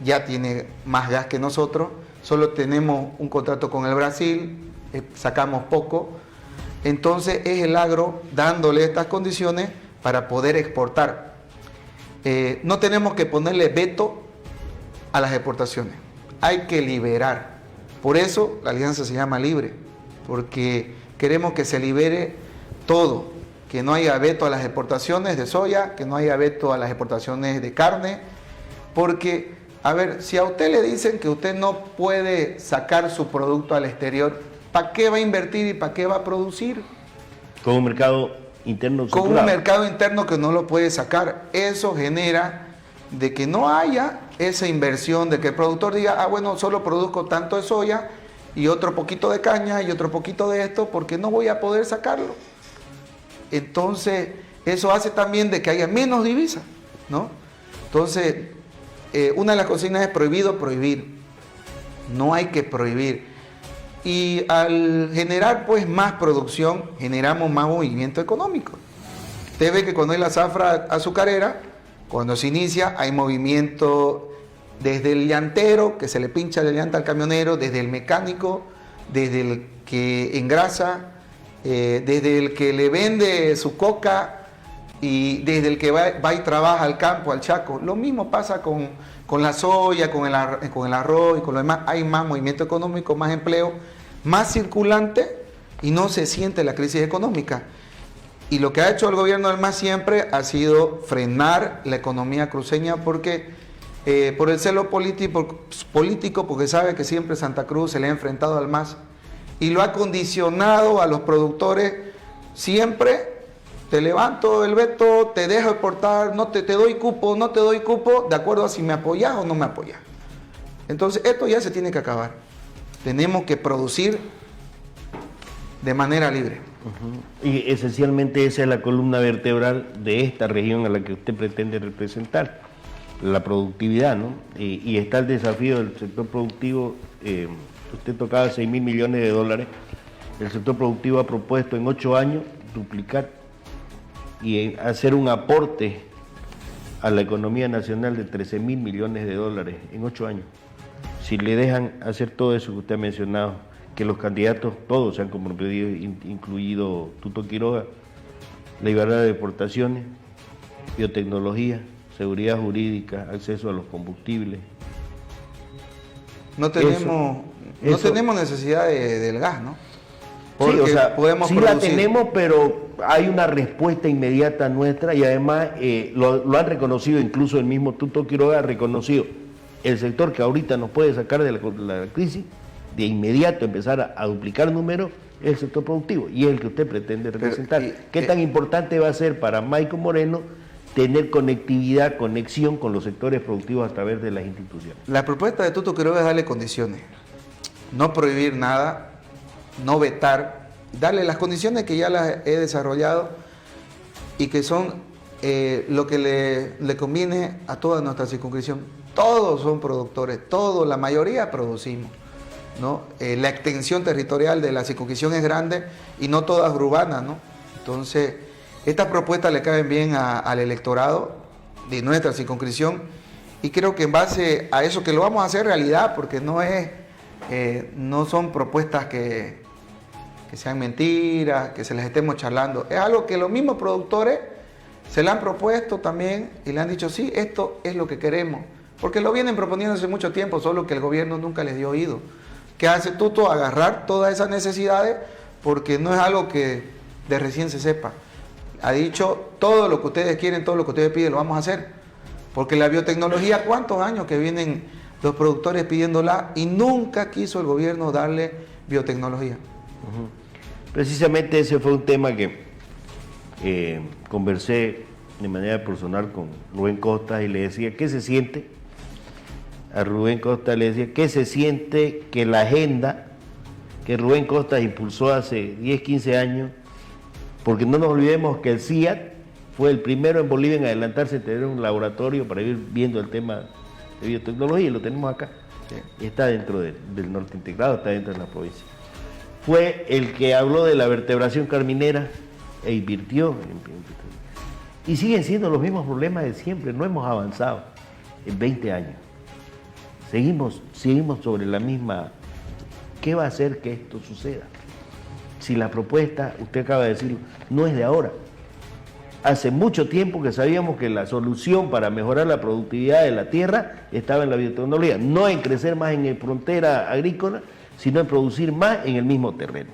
ya tiene más gas que nosotros, solo tenemos un contrato con el Brasil, sacamos poco, entonces es el agro dándole estas condiciones para poder exportar. No tenemos que ponerle veto a las exportaciones. Hay que liberar. Por eso la alianza se llama Libre, porque queremos que se libere todo, que no haya veto a las exportaciones de soya, que no haya veto a las exportaciones de carne, porque, a ver, si a usted le dicen que usted no puede sacar su producto al exterior, ¿para qué va a invertir y para qué va a producir? Con un mercado interno Con saturado. un mercado interno que no lo puede sacar. Eso genera de que no haya esa inversión, de que el productor diga, ah, bueno, solo produzco tanto de soya y otro poquito de caña y otro poquito de esto, porque no voy a poder sacarlo. Entonces, eso hace también de que haya menos divisas, ¿no? Entonces, una de las consignas es prohibido prohibir. No hay que prohibir. Y al generar pues más producción, generamos más movimiento económico. Usted ve que cuando hay la zafra azucarera, cuando se inicia, hay movimiento desde el llantero, que se le pincha la llanta al camionero, desde el mecánico, desde el que engrasa, desde el que le vende su coca y desde el que va y trabaja al campo, al Chaco. Lo mismo pasa con la soya, con el arroz y con lo demás. Hay más movimiento económico, más empleo, más circulante y no se siente la crisis económica. Y lo que ha hecho el gobierno del MAS siempre ha sido frenar la economía cruceña porque por el celo político, porque sabe que siempre Santa Cruz se le ha enfrentado al MAS y lo ha condicionado a los productores siempre. Te levanto el veto, te dejo exportar, no te doy cupo, no te doy cupo, de acuerdo a si me apoyas o no me apoyas. Entonces esto ya se tiene que acabar. Tenemos que producir de manera libre. Y esencialmente esa es la columna vertebral de esta región a la que usted pretende representar, la productividad, ¿no? Y está el desafío del sector productivo. Usted tocaba 6.000 millones de dólares. El sector productivo ha propuesto en 8 años duplicar y hacer un aporte a la economía nacional de 13.000 millones de dólares en 8 años. Si le dejan hacer todo eso que usted ha mencionado, que los candidatos todos se han comprometido, incluido Tuto Quiroga, la libertad de exportaciones, biotecnología, seguridad jurídica, acceso a los combustibles. No tenemos necesidad del gas, ¿no? Porque sí, o sea, podemos sí producir. La tenemos, pero hay una respuesta inmediata nuestra y además lo han reconocido, incluso el mismo Tuto Quiroga ha reconocido el sector que ahorita nos puede sacar de la crisis, de inmediato empezar a duplicar números, es el sector productivo y es el que usted pretende representar. ¿Qué tan importante va a ser para Maico Moreno tener conectividad, conexión con los sectores productivos a través de las instituciones? La propuesta de Tuto Quiroga es darle condiciones, no prohibir nada, no vetar, darle las condiciones que ya las he desarrollado y que son lo que le conviene a toda nuestra circunscripción. Todos son productores, la mayoría producimos, ¿no? La extensión territorial de la circunscripción es grande y no toda es urbana, ¿no? Entonces, estas propuestas le caben bien al electorado de nuestra circunscripción y creo que en base a eso que lo vamos a hacer realidad, porque no son propuestas que sean mentiras, que se les estemos charlando. Es algo que los mismos productores se le han propuesto también y le han dicho, sí, esto es lo que queremos. Porque lo vienen proponiendo hace mucho tiempo, solo que el gobierno nunca les dio oído. ¿Qué hace Tuto? Agarrar todas esas necesidades, porque no es algo que de recién se sepa. Ha dicho, todo lo que ustedes quieren, todo lo que ustedes piden, lo vamos a hacer. Porque la biotecnología, ¿cuántos años que vienen los productores pidiéndola y nunca quiso el gobierno darle biotecnología? Precisamente ese fue un tema que conversé de manera personal con Rubén Costa y le decía, ¿qué se siente? A Rubén Costa le decía, ¿qué se siente que la agenda que Rubén Costa impulsó hace 10, 15 años, porque no nos olvidemos que el CIAT fue el primero en Bolivia en adelantarse a tener un laboratorio para ir viendo el tema de biotecnología, y lo tenemos acá, sí. Está dentro del norte integrado, está dentro de la provincia. Fue el que habló de la vertebración carminera e invirtió y siguen siendo los mismos problemas de siempre, no hemos avanzado en 20 años. Seguimos sobre la misma. ¿Qué va a hacer que esto suceda? Si la propuesta, usted acaba de decirlo, no es de ahora. Hace mucho tiempo que sabíamos que la solución para mejorar la productividad de la tierra estaba en la biotecnología, no en crecer más en frontera agrícola, sino en producir más en el mismo terreno.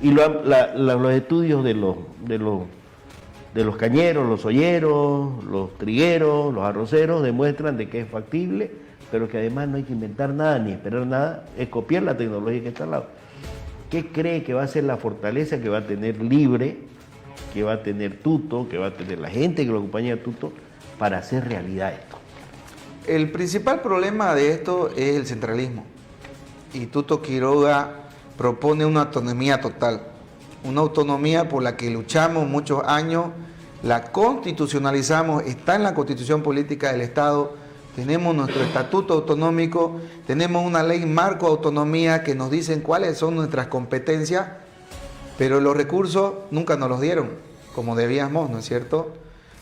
Y los estudios de los cañeros, los olleros, los trigueros, los arroceros demuestran de que es factible, pero que además no hay que inventar nada ni esperar nada, es copiar la tecnología que está al lado. ¿Qué cree que va a ser la fortaleza que va a tener Libre, que va a tener Tuto, que va a tener la gente que lo acompaña a Tuto para hacer realidad esto? El principal problema de esto es el centralismo. Y Tuto Quiroga propone una autonomía total, una autonomía por la que luchamos muchos años, la constitucionalizamos, está en la Constitución Política del Estado, tenemos nuestro estatuto autonómico, tenemos una ley marco de autonomía que nos dicen cuáles son nuestras competencias, pero los recursos nunca nos los dieron, como debíamos, ¿no es cierto?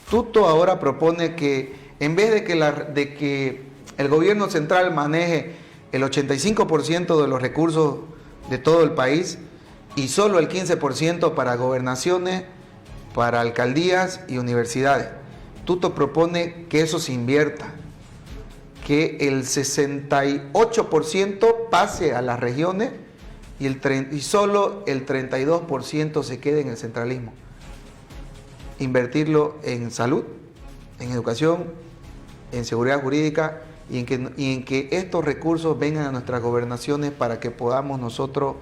Tuto ahora propone que en vez de que el gobierno central maneje el 85% de los recursos de todo el país y solo el 15% para gobernaciones, para alcaldías y universidades. Tuto propone que eso se invierta, que el 68% pase a las regiones y solo el 32% se quede en el centralismo. Invertirlo en salud, en educación, en seguridad jurídica y en que estos recursos vengan a nuestras gobernaciones para que podamos nosotros,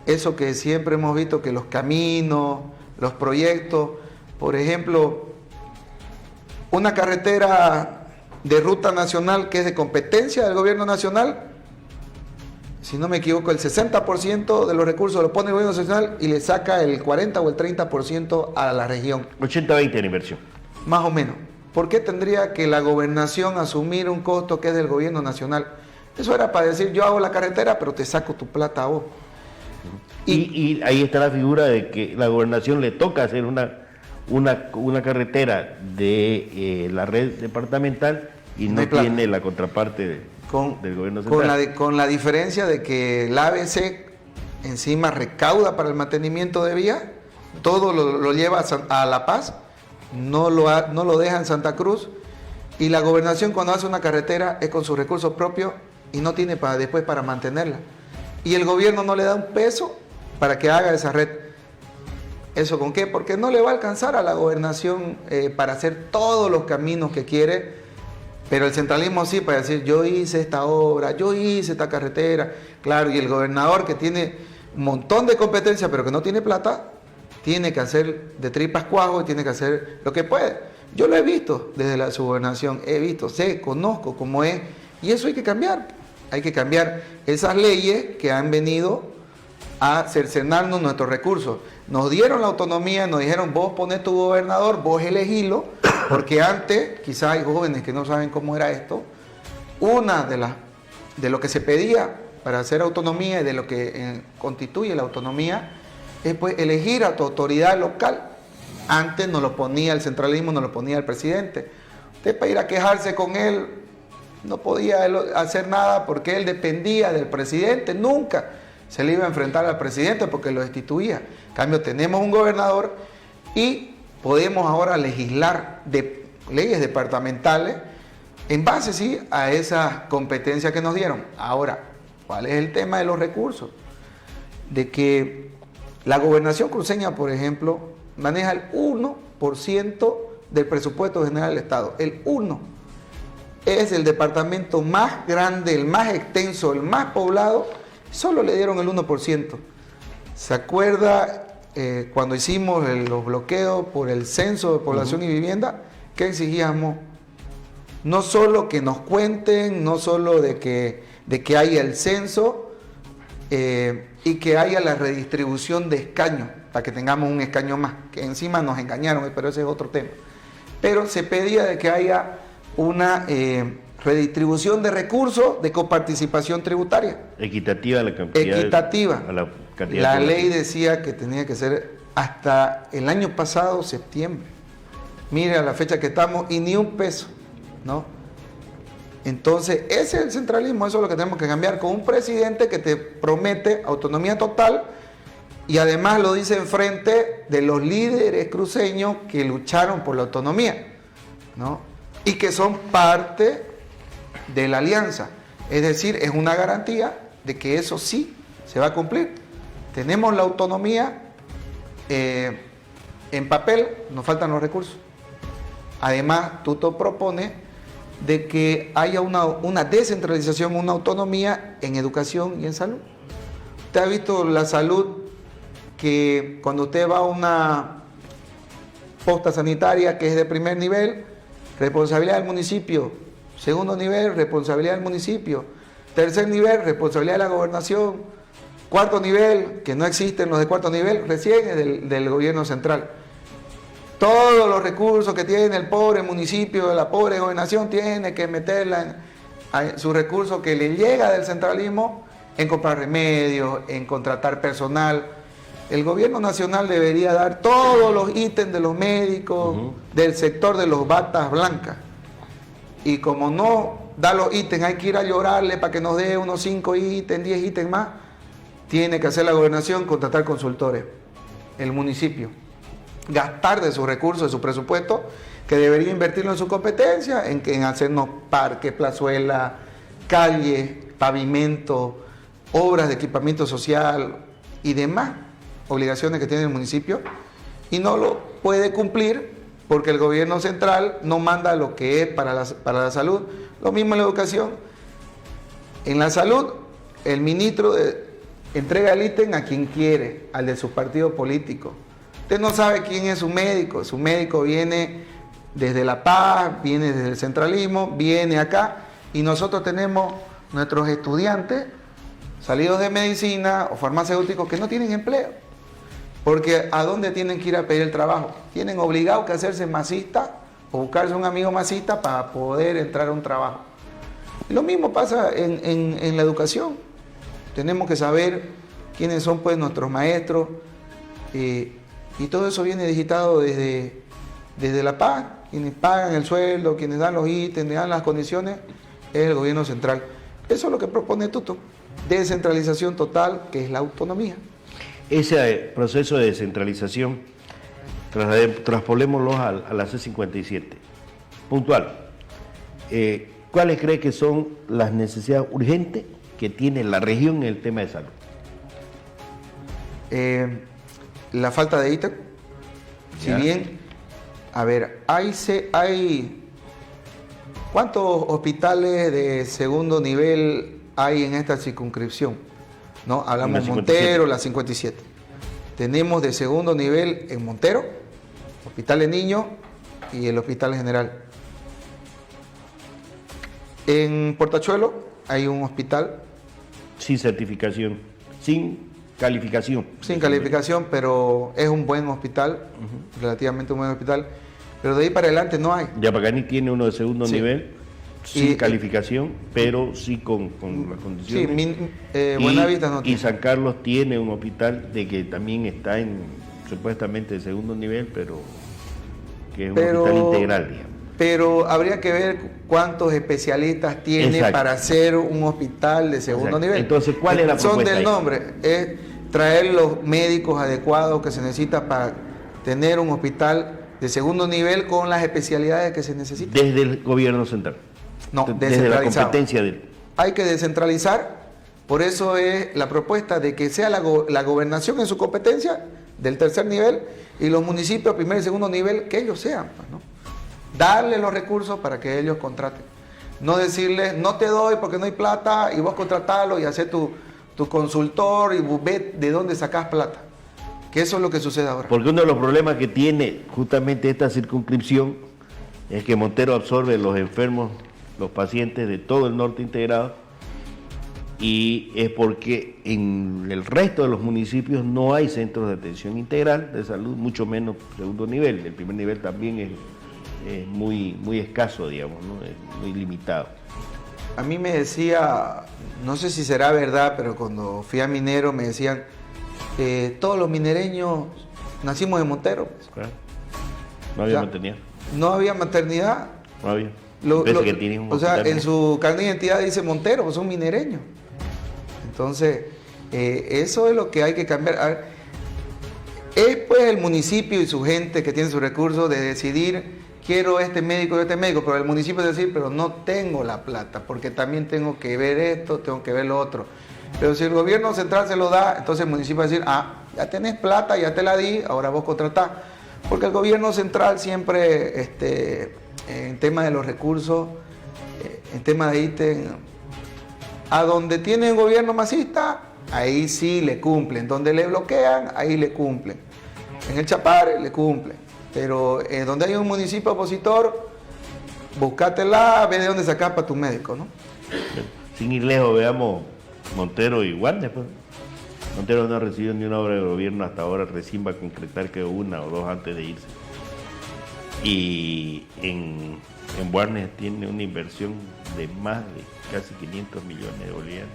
eso que siempre hemos visto, que los caminos, los proyectos, por ejemplo, una carretera de ruta nacional que es de competencia del gobierno nacional, si no me equivoco, el 60% de los recursos lo pone el gobierno nacional y le saca el 40 o el 30% a la región. 80-20 en inversión. Más o menos. ¿Por qué tendría que la gobernación asumir un costo que es del gobierno nacional? Eso era para decir, yo hago la carretera, pero te saco tu plata a vos. Y ahí está la figura de que la gobernación le toca hacer una carretera de la red departamental y no tiene la contraparte del gobierno central. Con la diferencia de que el ABC encima recauda para el mantenimiento de vía, todo lo lleva a La Paz, no lo deja en Santa Cruz, y la gobernación cuando hace una carretera es con sus recursos propios y no tiene después para mantenerla. Y el gobierno no le da un peso para que haga esa red. ¿Eso con qué? Porque no le va a alcanzar a la gobernación para hacer todos los caminos que quiere, pero el centralismo sí, para decir, yo hice esta obra, yo hice esta carretera. Claro, y el gobernador que tiene un montón de competencias, pero que no tiene plata, tiene que hacer de tripas cuajo y tiene que hacer lo que puede. Yo lo he visto desde su gobernación, conozco cómo es, y eso hay que cambiar. Hay que cambiar esas leyes que han venido a cercenarnos nuestros recursos. Nos dieron la autonomía, nos dijeron, vos ponés tu gobernador, vos elegilo, porque antes, quizás hay jóvenes que no saben cómo era esto, una de lo que se pedía para hacer autonomía y de lo que constituye la autonomía es pues elegir a tu autoridad local. Antes nos lo ponía el centralismo, nos lo ponía el presidente. Usted para ir a quejarse con él no podía hacer nada porque él dependía del presidente, nunca se le iba a enfrentar al presidente porque lo destituía. En cambio, tenemos un gobernador y podemos ahora legislar de leyes departamentales en base, sí, a esas competencias que nos dieron. Ahora, ¿cuál es el tema de los recursos? De que la gobernación cruceña, por ejemplo, maneja el 1% del presupuesto general del Estado. El 1%. Es el departamento más grande, el más extenso, el más poblado. Solo le dieron el 1%. ¿Se acuerda cuando hicimos los bloqueos por el censo de población y vivienda? ¿Qué exigíamos? No solo que nos cuenten, no solo de que haya el censo y que haya la redistribución de escaños, para que tengamos un escaño más, que encima nos engañaron, pero ese es otro tema. Pero se pedía de que haya una redistribución de recursos de coparticipación tributaria. Equitativa a la cantidad. Equitativa. La ley de decía que tenía que ser hasta el año pasado, septiembre. Mire a la fecha que estamos y ni un peso, ¿no? Entonces, ese es el centralismo, eso es lo que tenemos que cambiar, con un presidente que te promete autonomía total Y además lo dice en frente de los líderes cruceños que lucharon por la autonomía, ¿no? Y que son parte de la alianza. Es decir, es una garantía de que eso sí se va a cumplir. Tenemos la autonomía en papel, nos faltan los recursos. Además, Tuto propone de que haya una descentralización, una autonomía en educación y en salud. Usted ha visto la salud, que cuando usted va a una posta sanitaria que es de primer nivel, responsabilidad del municipio; segundo nivel, responsabilidad del municipio; tercer nivel, responsabilidad de la gobernación; cuarto nivel, que no existen los de cuarto nivel, recién es del gobierno central. Todos los recursos que tiene el pobre municipio, la pobre gobernación, tiene que meterla en su recurso que le llega del centralismo en comprar remedios, en contratar personal. El gobierno nacional debería dar todos los ítems de los médicos, del sector de los batas blancas. Y como no da los ítems, hay que ir a llorarle para que nos dé unos 5 ítems, 10 ítems más. Tiene que hacer la gobernación, contratar consultores, el municipio, gastar de sus recursos, de su presupuesto, que debería invertirlo en su competencia, en hacernos parques, plazuelas, calles, pavimento, obras de equipamiento social y demás obligaciones que tiene el municipio, y no lo puede cumplir porque el gobierno central no manda lo que es para la salud. Lo mismo en la educación. En la salud, el ministro entrega el ítem a quien quiere, al de su partido político. Usted no sabe quién es su médico viene desde La Paz, viene desde el centralismo, viene acá, y nosotros tenemos nuestros estudiantes salidos de medicina o farmacéuticos que no tienen empleo. Porque ¿a dónde tienen que ir a pedir el trabajo? Tienen obligado que hacerse masistas o buscarse un amigo masista para poder entrar a un trabajo. Lo mismo pasa en la educación. Tenemos que saber quiénes son pues nuestros maestros, y todo eso viene digitado desde La Paz. Quienes pagan el sueldo, quienes dan los ítems, dan las condiciones, es el gobierno central. Eso es lo que propone Tuto. Descentralización total, que es la autonomía. Ese proceso de descentralización, traspolémoslo a la C57. Puntual. ¿Cuáles cree que son las necesidades urgentes que tiene la región en el tema de salud? La falta de ítem. Si bien, a ver, hay ¿cuántos hospitales de segundo nivel hay en esta circunscripción? ¿No? Hablamos de Montero, la 57. Tenemos de segundo nivel en Montero, Hospital de Niños y el Hospital General. En Portachuelo hay un hospital. Sin certificación, sin calificación. Sin calificación, pero es un buen hospital, relativamente un buen hospital. Pero de ahí para adelante no hay. Yapacani tiene uno de segundo nivel, sin Y calificación, pero sí con las condiciones. Sí, Buenavista no tiene. Y San Carlos tiene un hospital de que también está supuestamente de segundo nivel, pero que es un hospital integral, digamos. Pero habría que ver cuántos especialistas tiene. Exacto. Para hacer un hospital de segundo nivel. Entonces, ¿cuál es la propuesta? Son del nombre, es traer los médicos adecuados que se necesita para tener un hospital de segundo nivel con las especialidades que se necesitan. Desde el gobierno central. No, desde la competencia de él. Hay que descentralizar, por eso es la propuesta de que sea la gobernación en su competencia del tercer nivel y los municipios primer y segundo nivel que ellos sean, ¿no? Darle los recursos para que ellos contraten. No decirles, no te doy porque no hay plata y vos contratalo y hacer tu consultor y ve de dónde sacás plata. Que eso es lo que sucede ahora. Porque uno de los problemas que tiene justamente esta circunscripción es que Montero absorbe los enfermos, los pacientes de todo el norte integrado, y es porque en el resto de los municipios no hay centros de atención integral de salud, mucho menos segundo nivel. El primer nivel también es muy escaso, digamos, ¿no? Es muy limitado. A mí me decía, no sé si será verdad, pero cuando fui a Minero me decían, todos los minereños nacimos en Montero. Claro. No había maternidad. No había maternidad. No había. En su carnet de identidad dice Montero, pues son minereños. Entonces, eso es lo que hay que cambiar. A ver, Es pues el municipio y su gente que tiene sus recursos de decidir, quiero este médico, pero el municipio es decir, pero no tengo la plata, porque también tengo que ver esto, tengo que ver lo otro. Pero si el gobierno central se lo da, entonces el municipio va a decir, ya tenés plata, ya te la di, ahora vos contratás. Porque el gobierno central siempre, en tema de los recursos, en tema de ítem, a donde tienen gobierno masista, ahí sí le cumplen. Donde le bloquean, ahí le cumplen. En el Chapare le cumplen. Pero donde hay un municipio opositor, búscatela, ve de dónde sacás para tu médico, ¿no? Sin ir lejos, veamos Montero y Guarnes, pues. Montero no ha recibido ni una obra de gobierno hasta ahora, recién va a concretar que una o dos antes de irse. Y en Guarnes tiene una inversión de más de casi 500 millones de bolivianos.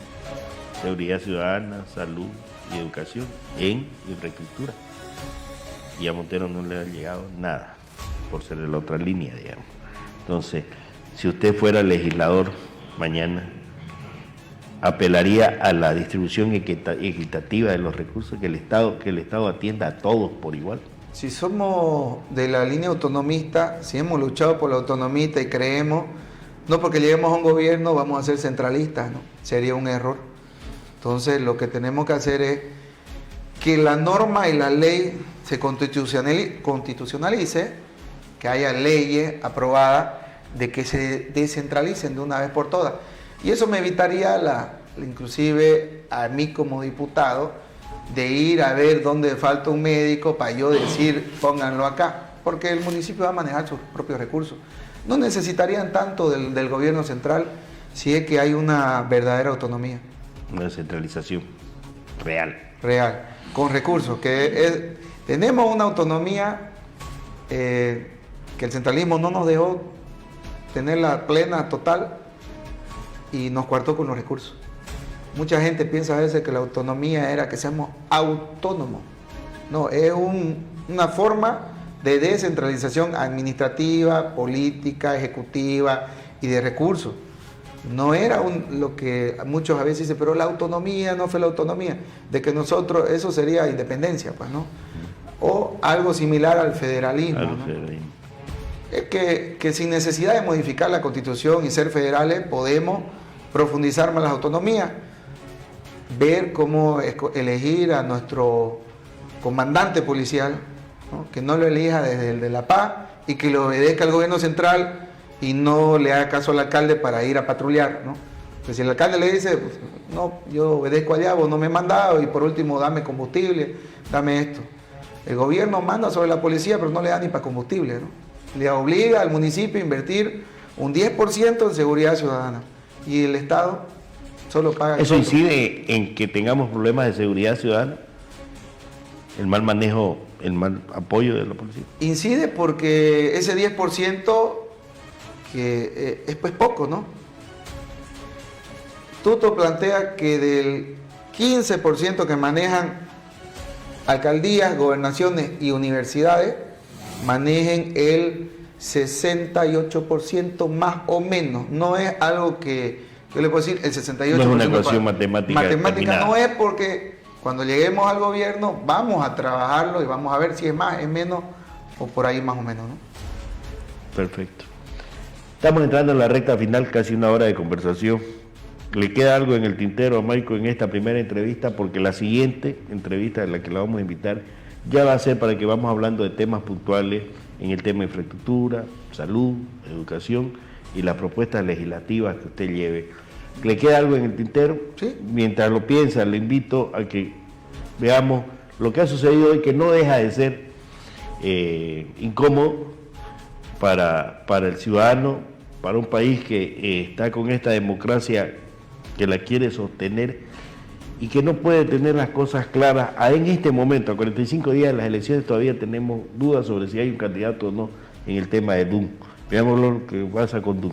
Seguridad ciudadana, salud y educación en infraestructura. Y a Montero no le ha llegado nada, por ser de la otra línea, digamos. Entonces, si usted fuera legislador mañana, apelaría a la distribución equitativa de los recursos, que el Estado atienda a todos por igual. Si somos de la línea autonomista, si hemos luchado por la autonomista y creemos, no porque lleguemos a un gobierno vamos a ser centralistas, ¿no? Sería un error. Entonces lo que tenemos que hacer es que la norma y la ley se constitucionalice, que haya leyes aprobadas de que se descentralicen de una vez por todas. Y eso me evitaría, inclusive a mí como diputado, de ir a ver dónde falta un médico para yo decir, pónganlo acá, porque el municipio va a manejar sus propios recursos. No necesitarían tanto del gobierno central si es que hay una verdadera autonomía. Una descentralización real. Real, con recursos, tenemos una autonomía que el centralismo no nos dejó tenerla plena, total, y nos coartó con los recursos. Mucha gente piensa a veces que la autonomía era que seamos autónomos. No, es una forma de descentralización administrativa, política, ejecutiva y de recursos. No era lo que muchos a veces dicen, pero la autonomía no fue la autonomía, de que nosotros, eso sería independencia, pues, ¿no? O algo similar al federalismo. ¿No? Es que sin necesidad de modificar la Constitución y ser federales, podemos profundizar más las autonomías, ver cómo elegir a nuestro comandante policial, ¿no? Que no lo elija desde el de La Paz y que lo obedezca al gobierno central y no le haga caso al alcalde para ir a patrullar, ¿no? Pues si el alcalde le dice, pues, no, yo obedezco allá, vos no me he mandado, y por último dame combustible, dame esto. El gobierno manda sobre la policía, pero no le da ni para combustible, ¿no? Le obliga al municipio a invertir un 10% en seguridad ciudadana y el Estado solo paga. ¿Eso incide en que tengamos problemas de seguridad ciudadana? ¿El mal manejo, el mal apoyo de la policía? Incide porque ese 10% que es pues poco, ¿no? Tuto plantea que del 15% que manejan alcaldías, gobernaciones y universidades, manejen el 68% más o menos. No es algo que yo le puedo decir el 68%. No es una ecuación matemática. Matemática no es, porque cuando lleguemos al gobierno vamos a trabajarlo y vamos a ver si es más, es menos o por ahí más o menos, ¿no? Perfecto. Estamos entrando en la recta final, casi una hora de conversación. ¿Le queda algo en el tintero a Maico en esta primera entrevista? Porque la siguiente entrevista, en la que la vamos a invitar, ya va a ser para que vamos hablando de temas puntuales en el tema de infraestructura, salud, educación y las propuestas legislativas que usted lleve. ¿Le queda algo en el tintero? Sí. Mientras lo piensa, le invito a que veamos lo que ha sucedido hoy, que no deja de ser incómodo para el ciudadano, para un país que está con esta democracia que la quiere sostener y que no puede tener las cosas claras. En este momento, a 45 días de las elecciones, todavía tenemos dudas sobre si hay un candidato o no en el tema de DUN. Veamos lo que pasa con DUN.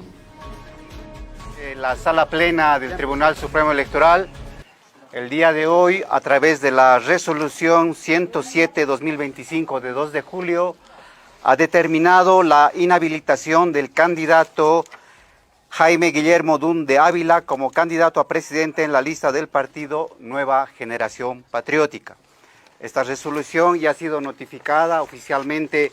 La sala plena del Tribunal Supremo Electoral, el día de hoy, a través de la resolución 107-2025 de 2 de julio, ha determinado la inhabilitación del candidato Jaime Guillermo Dun de Ávila como candidato a presidente en la lista del partido Nueva Generación Patriótica. Esta resolución ya ha sido notificada oficialmente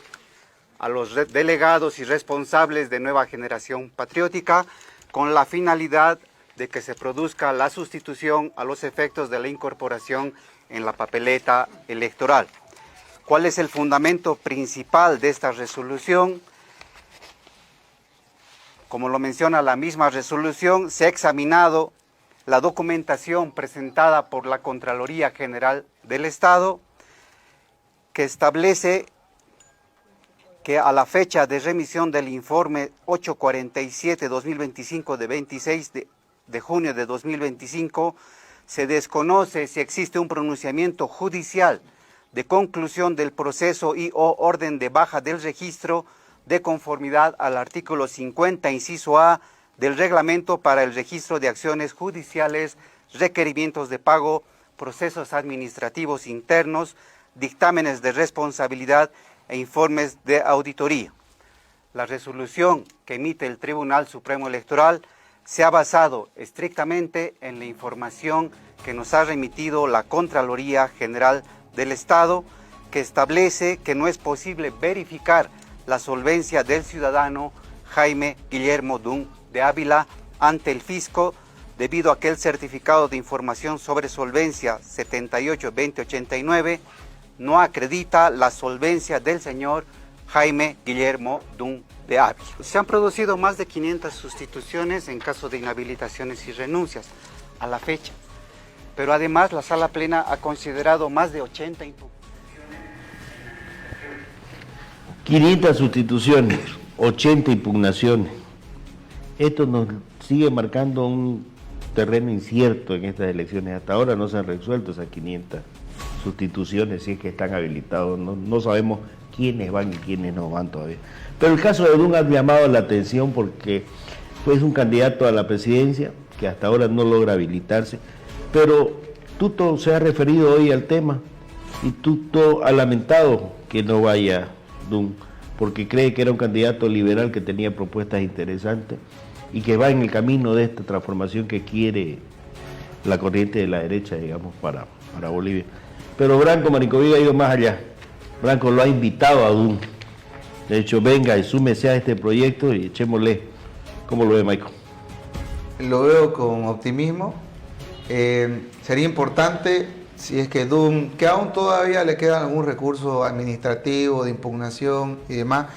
a los delegados y responsables de Nueva Generación Patriótica con la finalidad de que se produzca la sustitución a los efectos de la incorporación en la papeleta electoral. ¿Cuál es el fundamento principal de esta resolución? Como lo menciona la misma resolución, se ha examinado la documentación presentada por la Contraloría General del Estado, que establece que a la fecha de remisión del informe 847-2025 de 26 de junio de 2025, se desconoce si existe un pronunciamiento judicial de conclusión del proceso y o orden de baja del registro de conformidad al artículo 50, inciso A, del reglamento para el registro de acciones judiciales, requerimientos de pago, procesos administrativos internos, dictámenes de responsabilidad e informes de auditoría. La resolución que emite el Tribunal Supremo Electoral se ha basado estrictamente en la información que nos ha remitido la Contraloría General del Estado, que establece que no es posible verificar la solvencia del ciudadano Jaime Guillermo Dun de Ávila ante el fisco debido a que el certificado de información sobre solvencia 78-2089 no acredita la solvencia del señor Jaime Guillermo Dun de Ávila. Se han producido más de 500 sustituciones en caso de inhabilitaciones y renuncias a la fecha, pero además la Sala Plena ha considerado más de 80 impugnaciones. 500 sustituciones, 80 impugnaciones. Esto nos sigue marcando un terreno incierto en estas elecciones. Hasta ahora no se han resuelto esas 500 sustituciones, si es que están habilitados. No sabemos quiénes van y quiénes no van todavía. Pero el caso de Dun ha llamado la atención porque es un candidato a la presidencia que hasta ahora no logra habilitarse. Pero Tuto se ha referido hoy al tema y Tuto ha lamentado que no vaya Dun, porque cree que era un candidato liberal que tenía propuestas interesantes y que va en el camino de esta transformación que quiere la corriente de la derecha, digamos, para Bolivia. Pero Branco Maricoviga ha ido más allá. Branco lo ha invitado a Dun. De hecho, venga y súmese a este proyecto y echémosle. ¿Cómo lo ve, Michael? Lo veo con optimismo. Sería importante, si es que Dun, que aún todavía le queda algún recurso administrativo de impugnación y demás,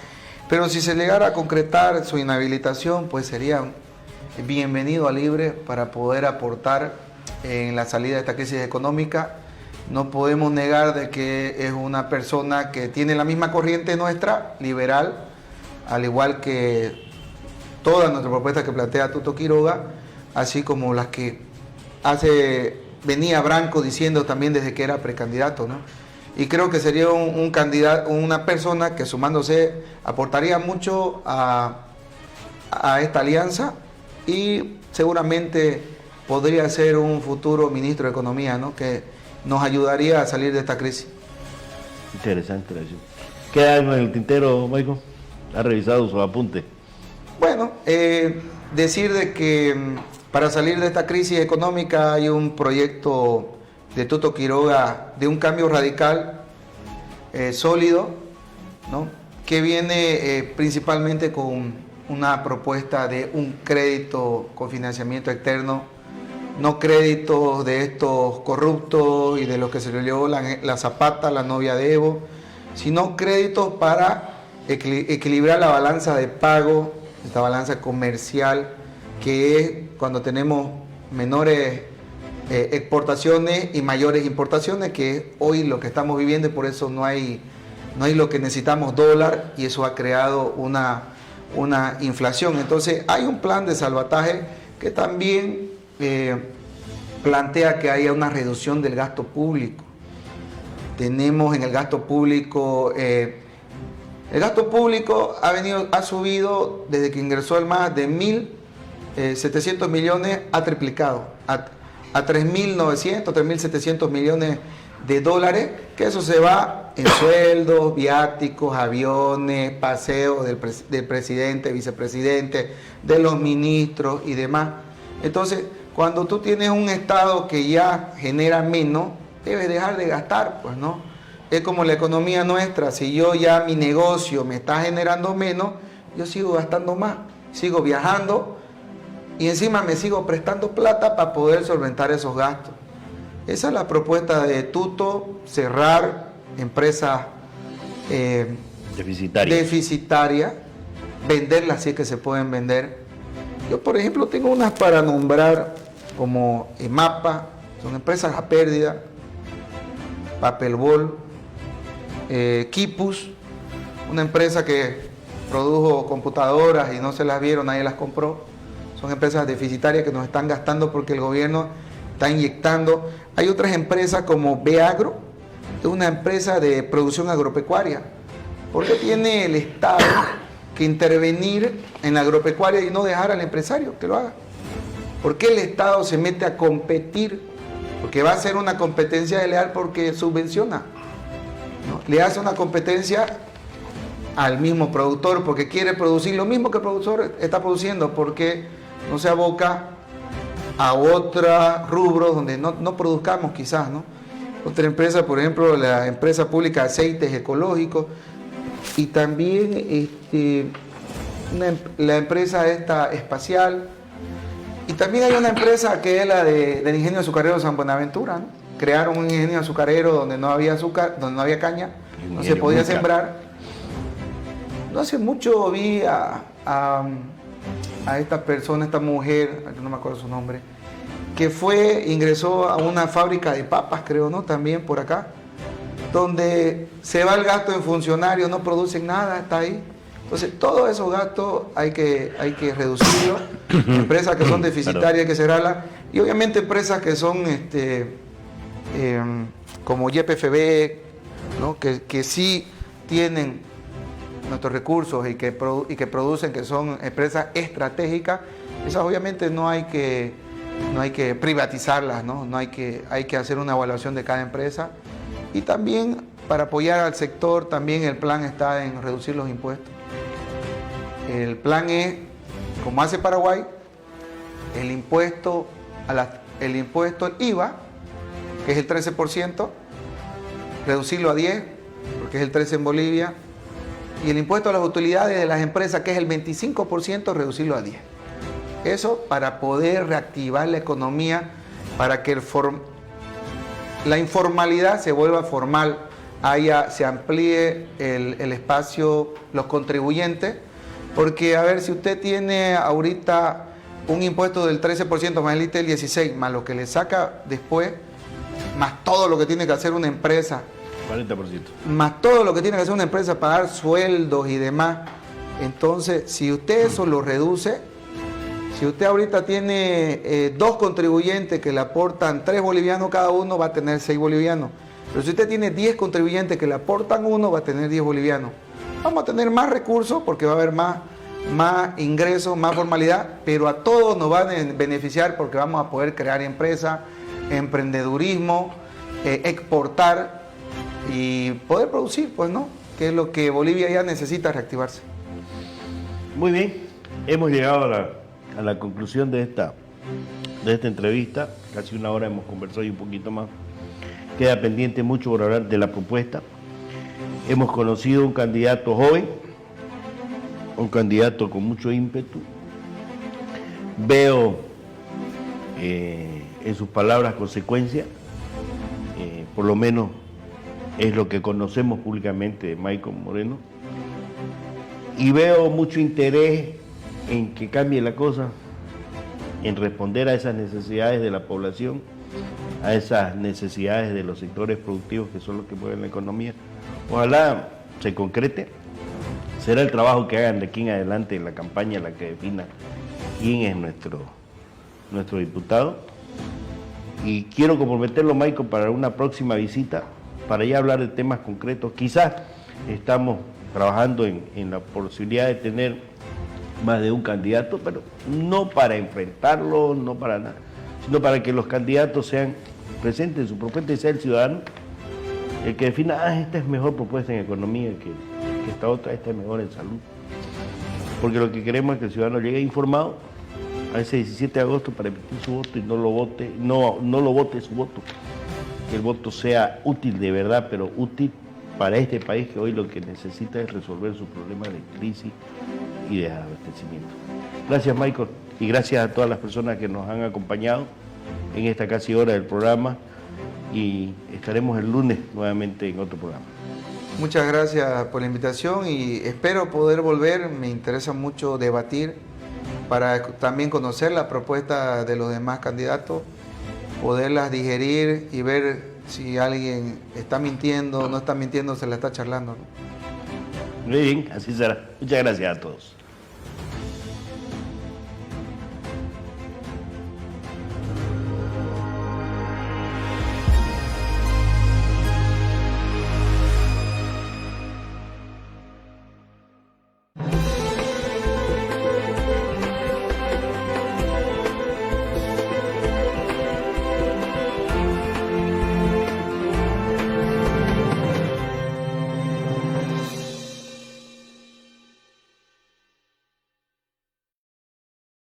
pero si se llegara a concretar su inhabilitación, pues sería bienvenido a Libre para poder aportar en la salida de esta crisis económica. No podemos negar de que es una persona que tiene la misma corriente nuestra, liberal, al igual que todas nuestras propuestas que plantea Tuto Quiroga, así como las que venía Branco diciendo también desde que era precandidato, ¿no? Y creo que sería un candidato, una persona que sumándose aportaría mucho a esta alianza y seguramente podría ser un futuro ministro de Economía, ¿no? Que nos ayudaría a salir de esta crisis. Interesante la acción. ¿Queda algo en el tintero, Michael? ¿Ha revisado sus apuntes? Bueno, decir de que para salir de esta crisis económica hay un proyecto de Tuto Quiroga de un cambio radical, sólido, ¿no? Que viene principalmente con una propuesta de un crédito con financiamiento externo, no créditos de estos corruptos y de los que se le llevó la Zapata, la novia de Evo, sino créditos para equilibrar la balanza de pago, esta balanza comercial, que es cuando tenemos menores exportaciones y mayores importaciones, que es hoy lo que estamos viviendo, y por eso no hay lo que necesitamos, dólar, y eso ha creado una inflación. Entonces hay un plan de salvataje que también plantea que haya una reducción del gasto público. Tenemos en el gasto público, el gasto público ha subido desde que ingresó el MAS de 1.700 millones, ha triplicado a 3.900, 3.700 millones de dólares, que eso se va en sueldos, viáticos, aviones, paseos del presidente, vicepresidente, de los ministros y demás. Entonces, cuando tú tienes un Estado que ya genera menos, debes dejar de gastar, pues, ¿no? Es como la economía nuestra, si yo ya mi negocio me está generando menos, yo sigo gastando más, sigo viajando y encima me sigo prestando plata para poder solventar esos gastos. Esa es la propuesta de Tuto, cerrar empresas deficitarias, venderlas si es que se pueden vender. Yo, por ejemplo, tengo unas para nombrar como EMAPA, son empresas a pérdida, Papelbol, Quipus, una empresa que produjo computadoras y no se las vieron, nadie las compró. Son empresas deficitarias que nos están gastando porque el gobierno está inyectando. Hay otras empresas como Beagro, es una empresa de producción agropecuaria. ¿Por qué tiene el Estado que intervenir en la agropecuaria y no dejar al empresario que lo haga? ¿Por qué el Estado se mete a competir? Porque va a ser una competencia desleal porque subvenciona, ¿no? Le hace una competencia al mismo productor porque quiere producir lo mismo que el productor está produciendo, porque no se aboca a otros rubros donde no produzcamos quizás, ¿no? Otra empresa, por ejemplo, la empresa pública de aceites ecológicos, y también la empresa esta espacial, y también hay una empresa que es la del ingenio azucarero San Buenaventura, ¿no? Crearon un ingenio azucarero donde no había azúcar, donde no había caña, no se podía sembrar. No hace mucho vi a esta persona, esta mujer, no me acuerdo su nombre, que ingresó a una fábrica de papas, creo, ¿no? También por acá, donde se va el gasto en funcionarios, no producen nada, está ahí. Entonces, todos esos gastos hay que reducirlos. Empresas que son deficitarias hay que cerrarlas. Y obviamente empresas que son como YPFB, ¿no? que sí tienen nuestros recursos y que producen, que son empresas estratégicas, esas obviamente no hay que privatizarlas, ¿no? Hay que hacer una evaluación de cada empresa. Y también para apoyar al sector, también el plan está en reducir los impuestos. El plan es, como hace Paraguay, el impuesto el IVA, que es el 13%, reducirlo a 10%, porque es el 13% en Bolivia, y el impuesto a las utilidades de las empresas, que es el 25%, reducirlo a 10%. Eso para poder reactivar la economía, para que la informalidad se vuelva formal, se amplíe el espacio, los contribuyentes, porque a ver, si usted tiene ahorita un impuesto del 13% más el ITE del 16%, más lo que le saca después, más todo lo que tiene que hacer una empresa, 40%. Más todo lo que tiene que hacer una empresa, pagar sueldos y demás. Entonces, si usted eso lo reduce, si usted ahorita tiene 2 contribuyentes que le aportan 3 bolivianos cada uno, va a tener 6 bolivianos. Pero si usted tiene 10 contribuyentes que le aportan 1, va a tener 10 bolivianos. Vamos a tener más recursos porque va a haber más ingresos, más formalidad, pero a todos nos van a beneficiar porque vamos a poder crear empresas, emprendedurismo, exportar y poder producir, pues, ¿no? Que es lo que Bolivia ya necesita reactivarse. Muy bien, hemos llegado a la conclusión de esta entrevista. Casi una hora hemos conversado y un poquito más. Queda pendiente mucho por hablar de la propuesta. Hemos conocido un candidato joven, un candidato con mucho ímpetu. Veo en sus palabras consecuencia, por lo menos es lo que conocemos públicamente de Michael Moreno, y veo mucho interés en que cambie la cosa, en responder a esas necesidades de la población, a esas necesidades de los sectores productivos que son los que mueven la economía. Ojalá se concrete. Será el trabajo que hagan de aquí en adelante en la campaña la que defina quién es nuestro diputado. Y quiero comprometerlo, Michael, para una próxima visita, para ya hablar de temas concretos. Quizás estamos trabajando en la posibilidad de tener más de un candidato, pero no para enfrentarlo, no para nada, sino para que los candidatos sean presentes en su propuesta y sea el ciudadano el que defina, esta es mejor propuesta en economía que esta otra, esta es mejor en salud. Porque lo que queremos es que el ciudadano llegue informado a ese 17 de agosto para emitir su voto y no lo vote su voto. que el voto sea útil de verdad, pero útil para este país que hoy lo que necesita es resolver sus problemas de crisis y de abastecimiento. Gracias, Michael, y gracias a todas las personas que nos han acompañado en esta casi hora del programa, y estaremos el lunes nuevamente en otro programa. Muchas gracias por la invitación y espero poder volver. Me interesa mucho debatir para también conocer la propuesta de los demás candidatos, poderlas digerir y ver si alguien está mintiendo, no está mintiendo, se la está charlando, ¿no? Muy bien, así será. Muchas gracias a todos.